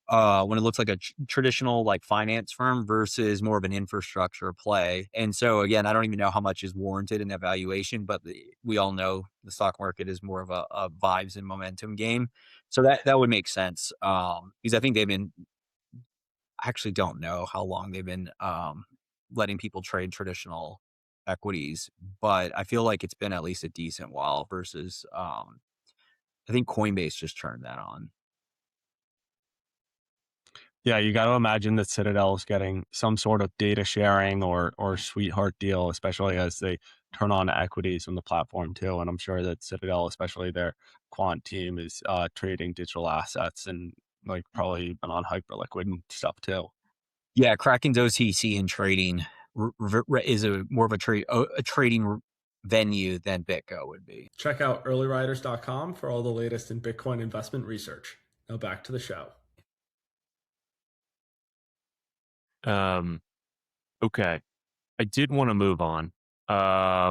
when it looks like a traditional like finance firm versus more of an infrastructure play. And so again, I don't even know how much is warranted in that valuation, but we all know the stock market is more of a vibes and momentum game. So that would make sense because I think I actually don't know how long they've been letting people trade traditional equities, but I feel like it's been at least a decent while versus I think Coinbase just turned that on. Yeah, you got to imagine that Citadel is getting some sort of data sharing or sweetheart deal, especially as they turn on equities on the platform too. And I'm sure that Citadel, especially their quant team, is trading digital assets and like probably been on Hyperliquid and stuff too. Yeah, Kraken's OTC and trading is more of a trading venue than BitGo would be. Check out earlyriders.com for all the latest in Bitcoin investment research. Now back to the show. Okay. I did want to move on. I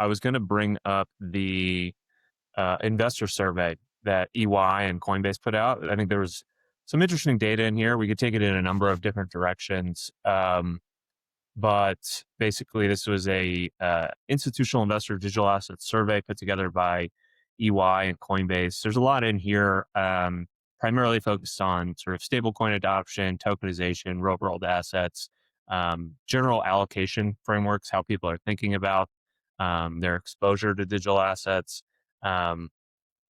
was going to bring up the investor survey that EY and Coinbase put out. I think there was some interesting data in here. We could take it in a number of different directions. But basically, this was a institutional investor digital asset survey put together by EY and Coinbase. There's a lot in here, primarily focused on sort of stablecoin adoption, tokenization, real-world assets, general allocation frameworks, how people are thinking about their exposure to digital assets.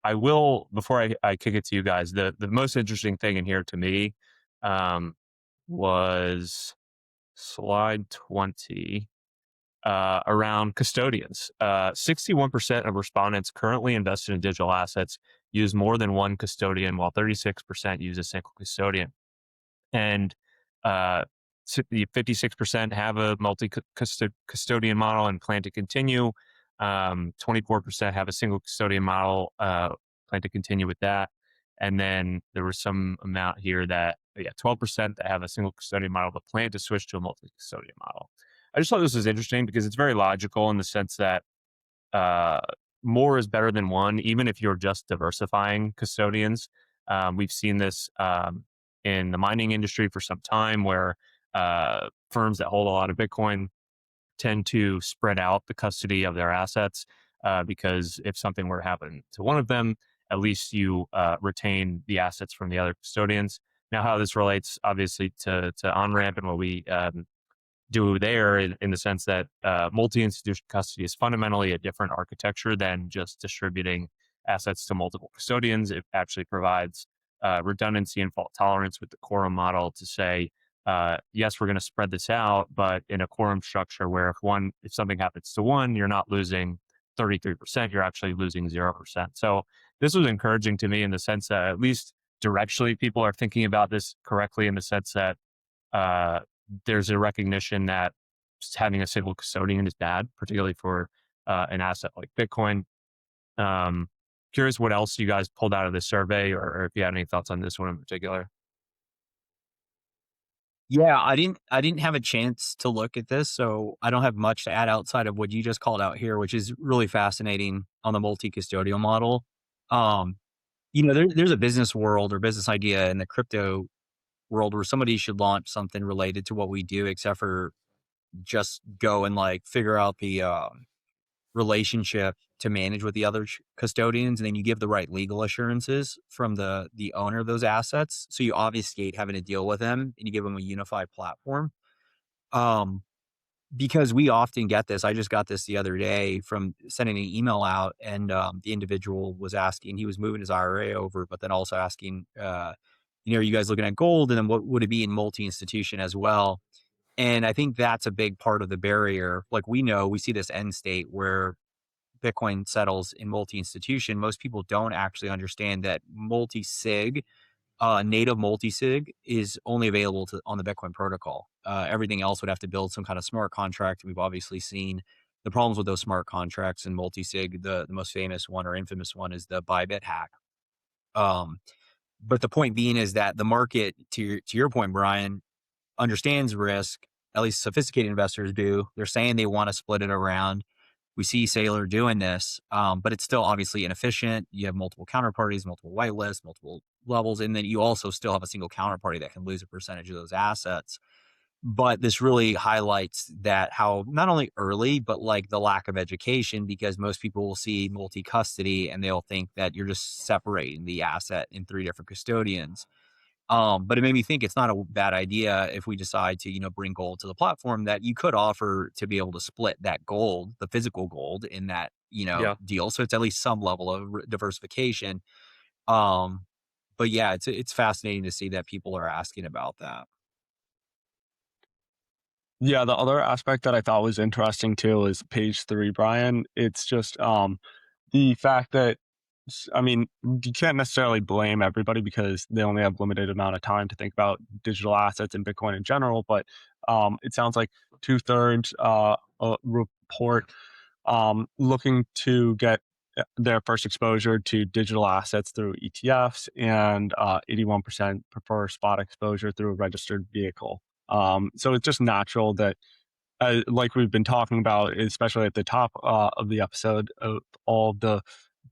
I will, before I kick it to you guys, the most interesting thing in here to me was slide 20 around custodians. 61% of respondents currently invested in digital assets use more than one custodian, while 36% use a single custodian. And 56% have a multi-custodian model and plan to continue. 24% have a single custodian model, plan to continue with that. And then there was some amount here that, 12% that have a single custodian model, but plan to switch to a multi-custodian model. I just thought this was interesting because it's very logical in the sense that more is better than one, even if you're just diversifying custodians. We've seen this in the mining industry for some time where firms that hold a lot of Bitcoin tend to spread out the custody of their assets because if something were to happen to one of them, at least you retain the assets from the other custodians. Now, how this relates obviously to Onramp and what we do there in the sense that multi-institution custody is fundamentally a different architecture than just distributing assets to multiple custodians. It actually provides redundancy and fault tolerance with the quorum model to say, yes, we're going to spread this out, but in a quorum structure where if something happens to one, you're not losing 33%, you're actually losing 0%. So this was encouraging to me in the sense that at least directionally people are thinking about this correctly in the sense that there's a recognition that just having a single custodian is bad, particularly for an asset like Bitcoin. Curious what else you guys pulled out of this survey or if you had any thoughts on this one in particular. Yeah, I didn't have a chance to look at this, so I don't have much to add outside of what you just called out here, which is really fascinating on the multi-custodial model. There's a business world or business idea in the crypto world where somebody should launch something related to what we do, except for just go and like figure out the relationship to manage with the other custodians, and then you give the right legal assurances from the owner of those assets. So you obfuscate having to deal with them, and you give them a unified platform. Because we often get this. I just got this the other day from sending an email out, and the individual was asking, he was moving his IRA over, but then also asking, are you guys looking at gold? And then what would it be in multi-institution as well? And I think that's a big part of the barrier. Like we see this end state where Bitcoin settles in multi-institution. Most people don't actually understand that multi-sig, native multi-sig is only available on the Bitcoin protocol. Everything else would have to build some kind of smart contract. We've obviously seen the problems with those smart contracts in multi-sig. The most famous one or infamous one is the Bybit hack. But the point being is that the market, to your point, Brian, understands risk. At least sophisticated investors do. They're saying they want to split it around. We see Saylor doing this, but it's still obviously inefficient. You have multiple counterparties, multiple whitelists, multiple levels, and then you also still have a single counterparty that can lose a percentage of those assets. But this really highlights that how not only early, but like the lack of education, because most people will see multi-custody and they'll think that you're just separating the asset in 3 different custodians. But it made me think it's not a bad idea if we decide to, bring gold to the platform, that you could offer to be able to split that gold, the physical gold in that, Yeah. deal. So it's at least some level of diversification. Um, but yeah, it's fascinating to see that people are asking about that. Yeah, the other aspect that I thought was interesting too is page 3, Brian. It's just the fact that I mean, you can't necessarily blame everybody because they only have limited amount of time to think about digital assets and Bitcoin in general. But it sounds like 2/3 report looking to get their first exposure to digital assets through ETFs, and 81% prefer spot exposure through a registered vehicle. So it's just natural that, like we've been talking about, especially at the top of the episode, of all the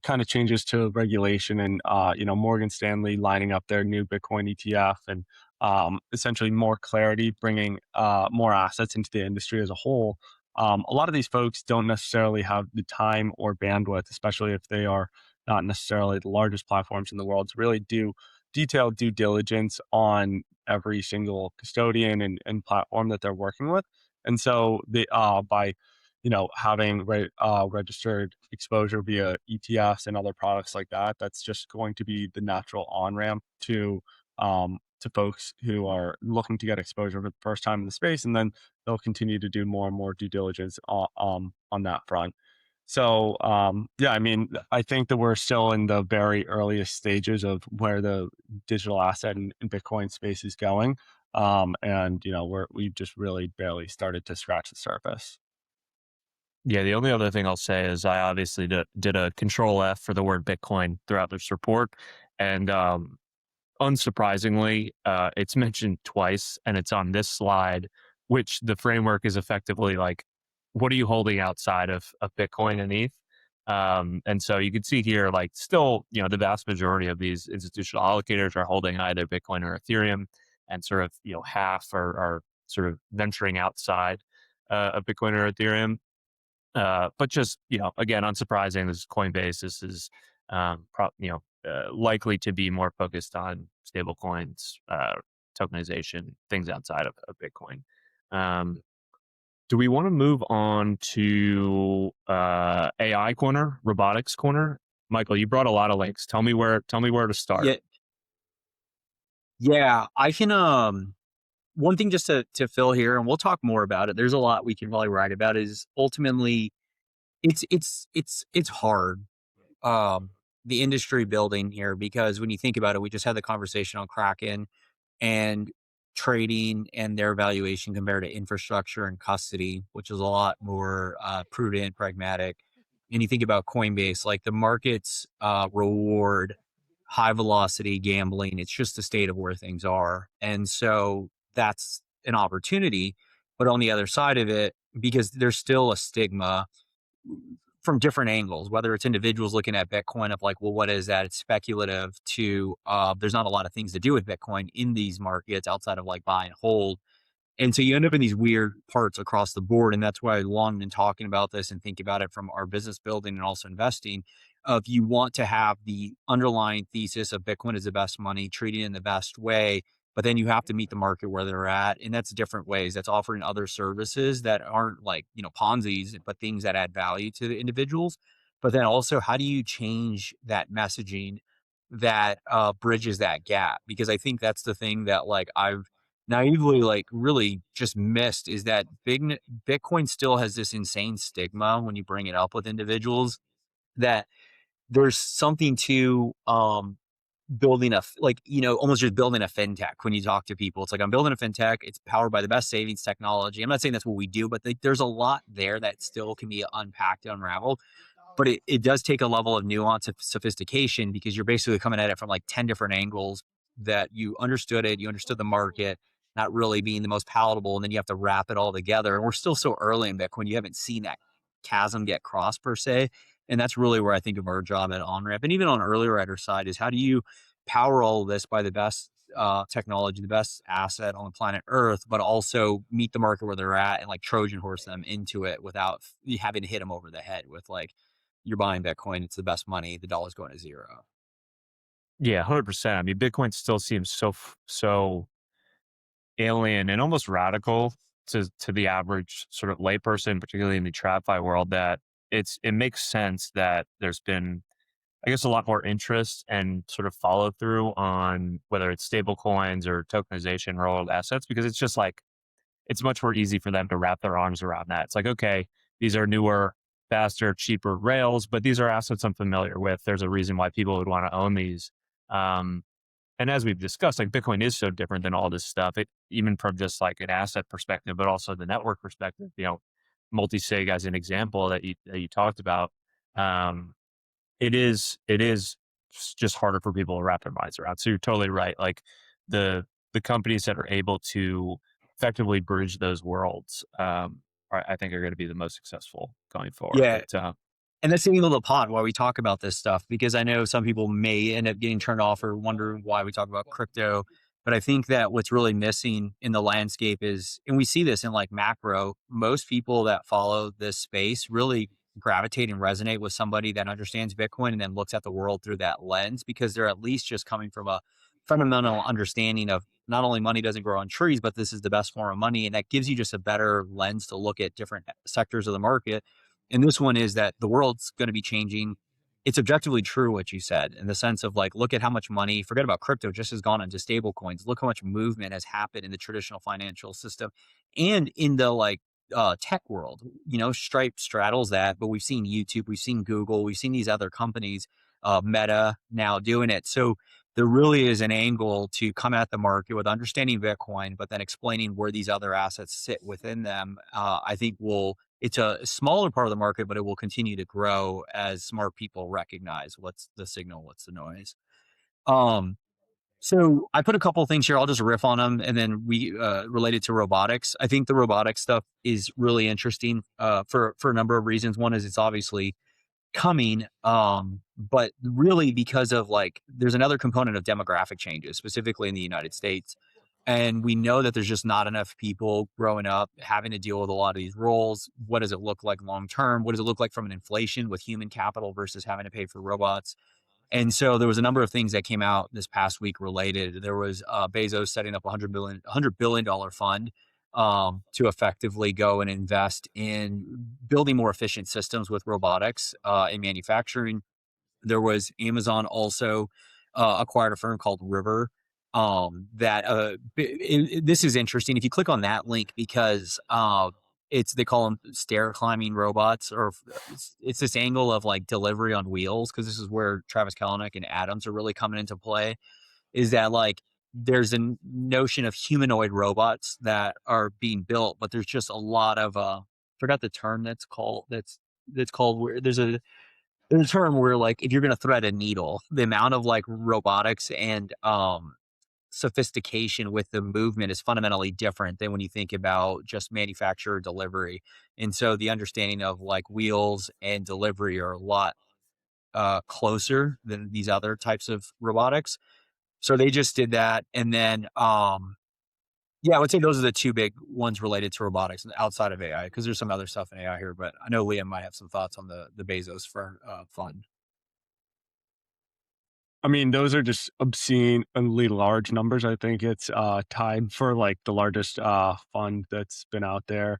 kind of changes to regulation and Morgan Stanley lining up their new Bitcoin ETF, and essentially more clarity, bringing more assets into the industry as a whole. A lot of these folks don't necessarily have the time or bandwidth, especially if they are not necessarily the largest platforms in the world, to really do detailed due diligence on every single custodian and platform that they're working with. And so they by having registered exposure via ETFs and other products like that, that's just going to be the natural on ramp to folks who are looking to get exposure for the first time in the space, and then they'll continue to do more and more due diligence on that front. So yeah, I mean, I think that we're still in the very earliest stages of where the digital asset and Bitcoin space is going, and we've just really barely started to scratch the surface. Yeah, the only other thing I'll say is I obviously did a control F for the word Bitcoin throughout this report. And unsurprisingly, it's mentioned twice and it's on this slide, which the framework is effectively like, what are you holding outside of Bitcoin and ETH? And so you can see here, like, still, the vast majority of these institutional allocators are holding either Bitcoin or Ethereum, and sort of, half are sort of venturing outside of Bitcoin or Ethereum. But just, again, unsurprising, this is Coinbase. This is, likely to be more focused on stable coins, tokenization, things outside of Bitcoin. Do we want to move on to AI corner, robotics corner? Michael, you brought a lot of links. Tell me where to start. Yeah, I can. One thing just to fill here, and we'll talk more about it. There's a lot we can probably write about. Is ultimately, it's hard. The industry building here, because when you think about it, we just had the conversation on Kraken and trading and their valuation compared to infrastructure and custody, which is a lot more prudent, pragmatic. And you think about Coinbase, like the markets reward high velocity gambling. It's just the state of where things are. And so that's an opportunity. But on the other side of it, because there's still a stigma from different angles, whether it's individuals looking at Bitcoin of like, well, what is that? It's speculative, to there's not a lot of things to do with Bitcoin in these markets outside of like buy and hold. And so you end up in these weird parts across the board. And that's why I long been talking about this and think about it from our business building and also investing. If you want to have the underlying thesis of Bitcoin is the best money, treating it in the best way, but then you have to meet the market where they're at. And that's different ways. That's offering other services that aren't like, Ponzi's, but things that add value to the individuals. But then also, how do you change that messaging that bridges that gap? Because I think that's the thing that like I've naively like really just missed, is that Bitcoin still has this insane stigma when you bring it up with individuals, that there's something to building almost just building a fintech. When you talk to people, it's like, I'm building a fintech. It's powered by the best savings technology. I'm not saying that's what we do, but there's a lot there that still can be unpacked and unraveled. But it does take a level of nuance of sophistication, because you're basically coming at it from like 10 different angles, that you understood the market, not really being the most palatable. And then you have to wrap it all together. And we're still so early in Bitcoin, you haven't seen that chasm get crossed per se. And that's really where I think of our job at Onramp, and even on earlier writer side, is how do you power all of this by the best technology, the best asset on the planet Earth, but also meet the market where they're at and like Trojan horse them into it without having to hit them over the head with like, you're buying Bitcoin, it's the best money, the dollar's going to zero. Yeah, 100%. I mean, Bitcoin still seems so alien and almost radical to the average sort of layperson, particularly in the TradFi world, that it makes sense that there's been, I guess, a lot more interest and sort of follow through on whether it's stable coins or tokenization or old assets, because it's just like, it's much more easy for them to wrap their arms around that. It's like, okay, these are newer, faster, cheaper rails, but these are assets I'm familiar with. There's a reason why people would want to own these. Um, and as we've discussed, like Bitcoin is so different than all this stuff, even from just like an asset perspective, but also the network perspective, multi-sig as an example that you talked about. Um, it is just harder for people to wrap their minds around. So you're totally right. Like the companies that are able to effectively bridge those worlds, I think are going to be the most successful going forward. Yeah. But, And that's the angle of the pod why we talk about this stuff, because I know some people may end up getting turned off or wonder why we talk about crypto. But I think that what's really missing in the landscape is, and we see this in like macro, most people that follow this space really gravitate and resonate with somebody that understands Bitcoin and then looks at the world through that lens, because they're at least just coming from a fundamental understanding of not only money doesn't grow on trees, but this is the best form of money. And that gives you just a better lens to look at different sectors of the market. And this one is that the world's going to be changing. It's objectively true what you said, in the sense of like, look at how much money, forget about crypto, just has gone into stable coins. Look how much movement has happened in the traditional financial system and in the tech world. Stripe straddles that, but we've seen YouTube, we've seen Google, we've seen these other companies, Meta now doing it. So there really is an angle to come at the market with understanding Bitcoin, but then explaining where these other assets sit within them. I think it's a smaller part of the market, but it will continue to grow as smart people recognize what's the signal, what's the noise. So I put a couple of things here. I'll just riff on them, and then we related to robotics. I think the robotics stuff is really interesting for a number of reasons. One is it's obviously coming, but really because of there's another component of demographic changes, specifically in the United States. And we know that there's just not enough people growing up having to deal with a lot of these roles. What does it look like long term? What does it look like from an inflation with human capital versus having to pay for robots? And so there was a number of things that came out this past week related. There was Bezos setting up $100 billion fund to effectively go and invest in building more efficient systems with robotics in manufacturing. There was Amazon also acquired a firm called River. This is interesting. If you click on that link, because they call them stair climbing robots, or it's this angle of like delivery on wheels, because this is where Travis Kalanick and Adams are really coming into play. Is that there's a notion of humanoid robots that are being built, but there's just a lot of forgot the term that's called where there's a term where if you're going to thread a needle, the amount of robotics and sophistication with the movement is fundamentally different than when you think about just manufacturer delivery. And so the understanding of wheels and delivery are a lot closer than these other types of robotics. So they just did that. And then, I would say those are the two big ones related to robotics outside of AI, because there's some other stuff in AI here, but I know Liam might have some thoughts on the Bezos fund. I mean, those are just obscenely large numbers. I think it's tied for the largest fund that's been out there,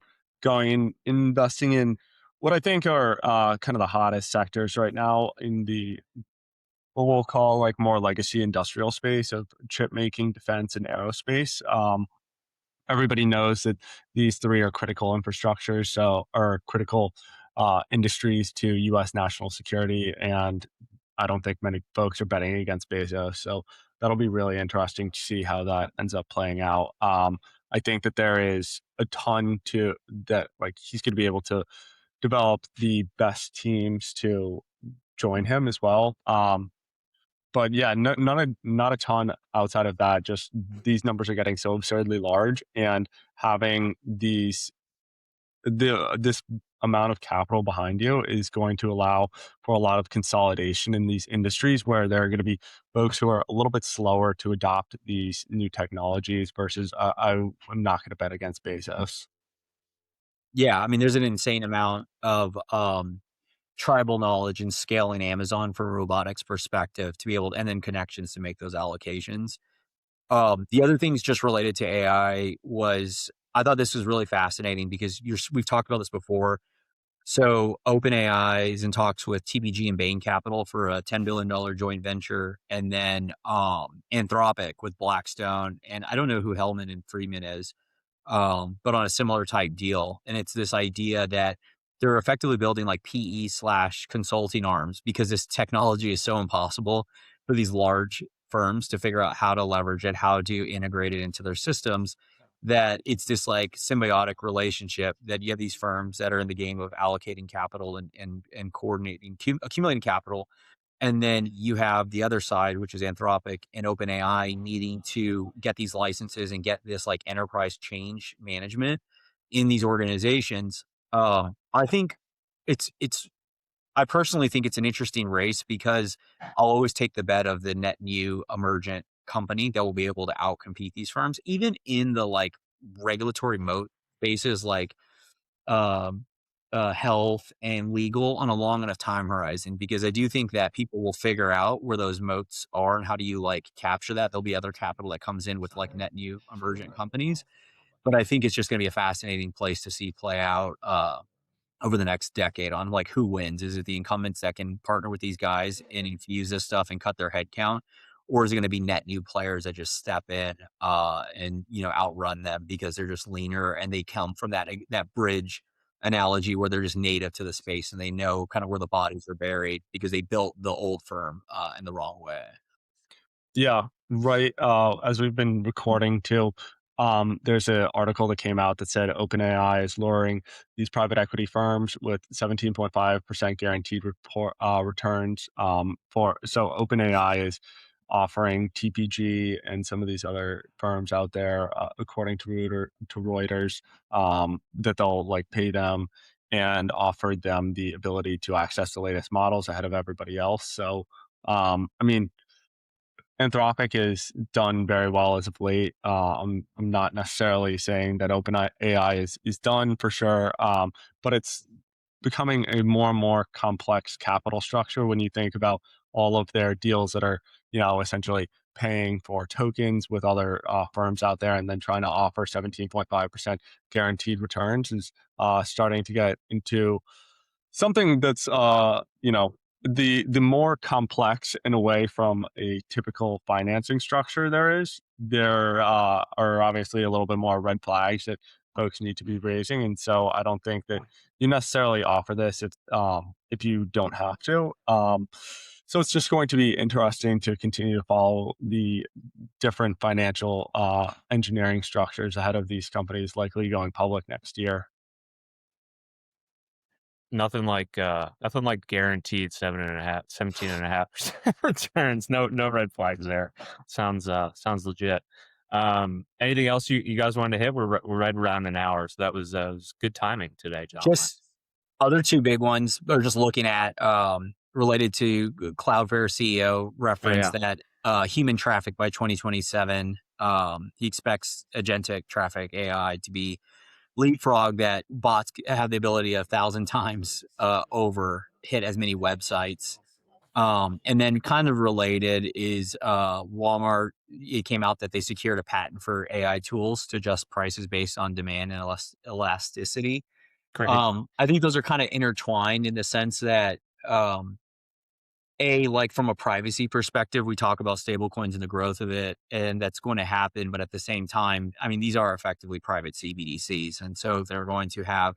investing in what I think are kind of the hottest sectors right now in the what we'll call more legacy industrial space of chip making, defense, and aerospace. Everybody knows that these three are critical infrastructures, or critical industries to U.S. national security, and I don't think many folks are betting against Bezos. So that'll be really interesting to see how that ends up playing out. I think that there is a ton to that, he's going to be able to develop the best teams to join him as well. But yeah, not a ton outside of that. Just these numbers are getting so absurdly large, and having this amount of capital behind you is going to allow for a lot of consolidation in these industries, where there are going to be folks who are a little bit slower to adopt these new technologies versus I'm not going to bet against Bezos. Yeah, I mean, there's an insane amount of tribal knowledge and scaling Amazon from a robotics perspective to be able to, and then connections to make those allocations. The other things just related to AI was, I thought this was really fascinating because we've talked about this before. So OpenAI is in talks with TPG and Bain Capital for a $10 billion joint venture. And then Anthropic with Blackstone. And I don't know who Hellman and Friedman is, but on a similar type deal. And it's this idea that they're effectively building like PE/consulting arms because this technology is so impossible for these large firms to figure out how to leverage it, how to integrate it into their systems, that it's this like symbiotic relationship that you have these firms that are in the game of allocating capital and coordinating, accumulating capital. And then you have the other side, which is Anthropic and OpenAI needing to get these licenses and get this like enterprise change management in these organizations. I think I personally think it's an interesting race because I'll always take the bet of the net new emergent company that will be able to outcompete these firms, even in the like regulatory moat spaces like health and legal on a long enough time horizon, because I do think that people will figure out where those moats are and how do you like capture that. There'll be other capital that comes in with like net new emergent companies, but I think it's just going to be a fascinating place to see play out over the next decade on like who wins. Is it the incumbents that can partner with these guys and infuse this stuff and cut their head count? Or is it going to be net new players that just step in and, you know, outrun them because they're just leaner and they come from that bridge analogy where they're just native to the space and they know kind of where the bodies are buried because they built the old firm in the wrong way. Yeah, right. As we've been recording too, there's an article that came out that said OpenAI is luring these private equity firms with 17.5% guaranteed returns. So OpenAI is offering TPG and some of these other firms out there, according to Reuters, that they'll like pay them and offer them the ability to access the latest models ahead of everybody else. So, I mean, Anthropic has done very well as of late. I'm not necessarily saying that OpenAI is done for sure, but it's becoming a more and more complex capital structure when you think about all of their deals that are, you know, essentially paying for tokens with other firms out there and then trying to offer 17.5% guaranteed returns is starting to get into something that's, you know, the more complex in a way from a typical financing structure there are obviously a little bit more red flags that folks need to be raising. And so I don't think that you necessarily offer this if you don't have to. So it's just going to be interesting to continue to follow the different financial engineering structures ahead of these companies likely going public next year. Nothing like guaranteed 17.5% returns. No red flags there. Sounds legit. Anything else you guys wanted to hit? We're right around an hour, so that was good timing today, John. Just other two big ones are just looking at related to Cloudflare CEO referenced that human traffic by 2027. He expects agentic traffic AI to be leapfrog that bots have the ability 1,000 times over hit as many websites. And then kind of related is Walmart. It came out that they secured a patent for AI tools to adjust prices based on demand and elasticity. I think those are kind of intertwined in the sense that like from a privacy perspective, we talk about stablecoins and the growth of it, and that's going to happen. But at the same time, I mean, these are effectively private CBDCs. And so they're going to have,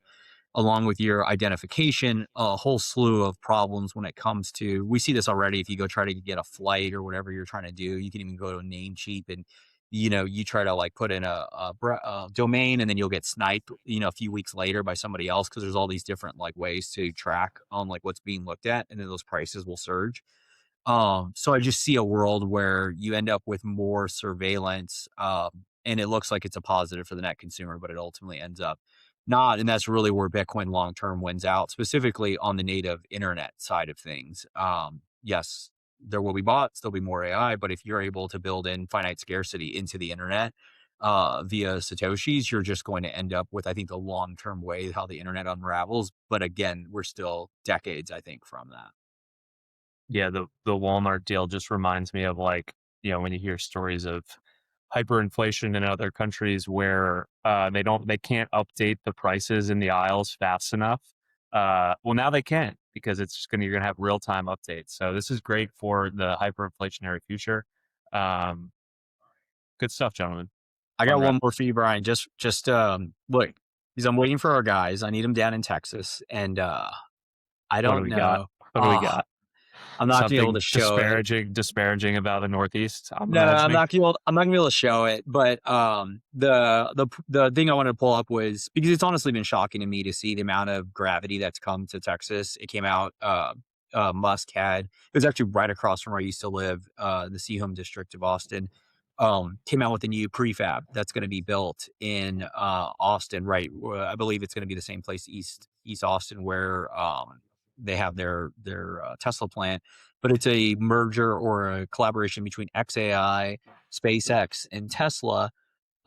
along with your identification, a whole slew of problems when it comes to, we see this already. If you go try to get a flight or whatever you're trying to do, you can even go to a Namecheap and, you know, you try to like put in a domain and then you'll get sniped, you know, a few weeks later by somebody else because there's all these different like ways to track on like what's being looked at, and then those prices will surge. So I just see a world where you end up with more surveillance, and it looks like it's a positive for the net consumer, but it ultimately ends up not. And that's really where Bitcoin long-term wins out, specifically on the native internet side of things. Yes, there will be bots, there'll be more AI, but if you're able to build in finite scarcity into the internet, via Satoshis, you're just going to end up with, I think, the long-term way how the internet unravels. But again, we're still decades, I think, from that. Yeah, the Walmart deal just reminds me of, like, when you hear stories of hyperinflation in other countries where they can't update the prices in the aisles fast enough. Well, now they can, because you're gonna have real time updates. So this is great for the hyperinflationary future. Good stuff, gentlemen. I got one more for you, Brian. Just look, because I'm waiting for our guys. I need them down in Texas, and I don't know. What do we got? I'm not gonna be able to Something show it. disparaging about the Northeast. No, I'm not gonna be able to show it. But the thing I wanted to pull up was, because it's honestly been shocking to me to see the amount of gravity that's come to Texas. It came out. Musk had, it was actually right across from where I used to live, the Seahome district of Austin. Came out with a new prefab that's going to be built in Austin, right? I believe it's going to be the same place, East Austin, where they have their Tesla plant. But it's a merger or a collaboration between XAI, SpaceX, and Tesla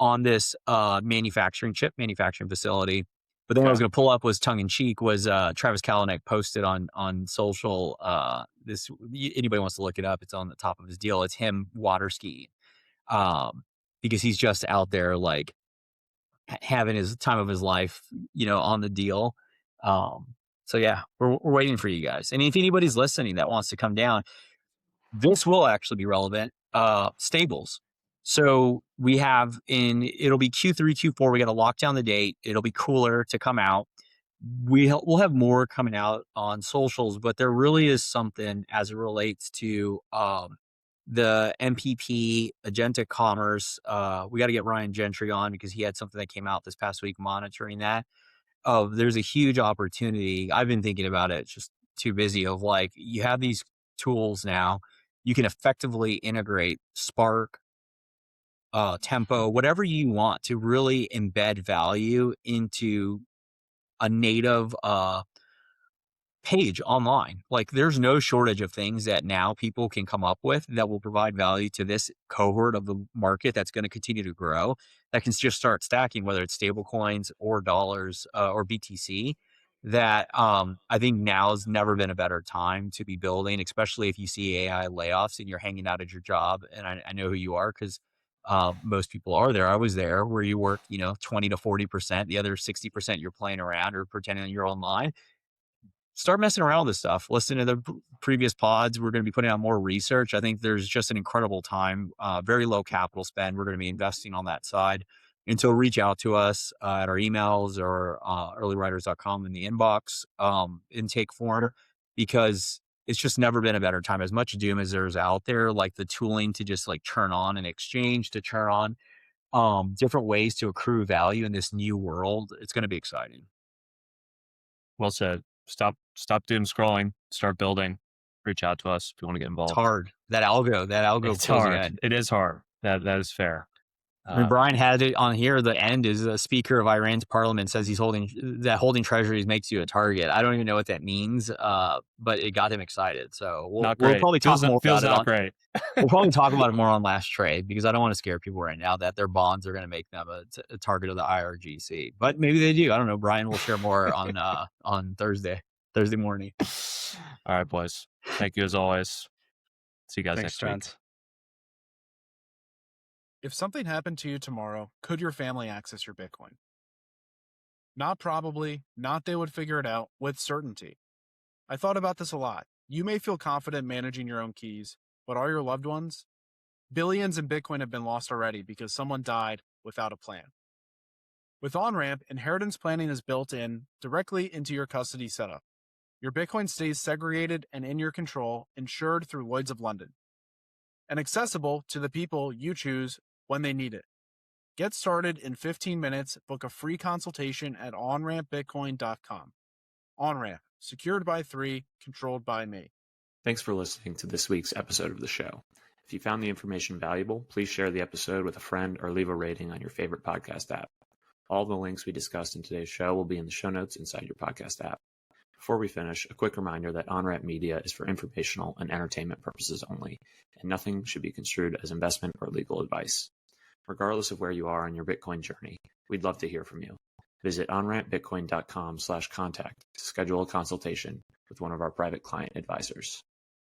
on this chip manufacturing facility. But then what I was going to pull up was tongue in cheek, was Travis Kalanick posted on social. This, anybody wants to look it up, it's on the top of his deal. It's him water skiing. Because he's just out there, like, having his time of his life, on the deal. So yeah, we're waiting for you guys. And if anybody's listening that wants to come down, this will actually be relevant. Stables. So we have it'll be Q3, Q4. We got to lock down the date. It'll be cooler to come out. We'll have more coming out on socials, but there really is something as it relates to, the MPP, agentic commerce. We got to get Ryan Gentry on, because he had something that came out this past week monitoring that. There's a huge opportunity. I've been thinking about it, just too busy, of, like, you have these tools now. You can effectively integrate Spark, Tempo, whatever you want, to really embed value into a native page online. Like, there's no shortage of things that now people can come up with that will provide value to this cohort of the market that's going to continue to grow, that can just start stacking, whether it's stable coins or dollars or BTC. That I think now has never been a better time to be building, especially if you see AI layoffs and you're hanging out at your job. And I know who you are, because most people are there. I was there, where you work 20 to 40%, the other 60% you're playing around or pretending you're online. Start messing around with this stuff. Listen to the previous pods. We're going to be putting out more research. I think there's just an incredible time, very low capital spend. We're going to be investing on that side. And so reach out to us at our emails or earlywriters.com in the inbox, intake form, because it's just never been a better time. As much doom as there's out there, like the tooling to just like turn on an exchange, to turn on different ways to accrue value in this new world, it's going to be exciting. Well said. Stop doom scrolling. Start building. Reach out to us if you want to get involved. It's hard. That algo. It's hard. It is hard. That is fair. I mean, Brian had it on here. The end is a speaker of Iran's parliament says holding treasuries makes you a target. I don't even know what that means, but it got him excited. So we'll probably talk more about it. We'll probably talk about it more on Last Trade, because I don't want to scare people right now that their bonds are going to make them a target of the IRGC. But maybe they do. I don't know. Brian will share more on Thursday morning. All right, boys. Thank you as always. See you guys next week. If something happened to you tomorrow, could your family access your Bitcoin? Not probably, not they would figure it out, with certainty. I thought about this a lot. You may feel confident managing your own keys, but are your loved ones? Billions in Bitcoin have been lost already because someone died without a plan. With Onramp, inheritance planning is built in directly into your custody setup. Your Bitcoin stays segregated and in your control, insured through Lloyd's of London, and accessible to the people you choose when they need it. Get started in 15 minutes. Book a free consultation at onrampbitcoin.com. Onramp, secured by 3, controlled by me. Thanks for listening to this week's episode of the show. If you found the information valuable, please share the episode with a friend or leave a rating on your favorite podcast app. All the links we discussed in today's show will be in the show notes inside your podcast app. Before we finish, a quick reminder that Onramp Media is for informational and entertainment purposes only, and nothing should be construed as investment or legal advice. Regardless of where you are on your Bitcoin journey, we'd love to hear from you. Visit onrampbitcoin.com/contact to schedule a consultation with one of our private client advisors.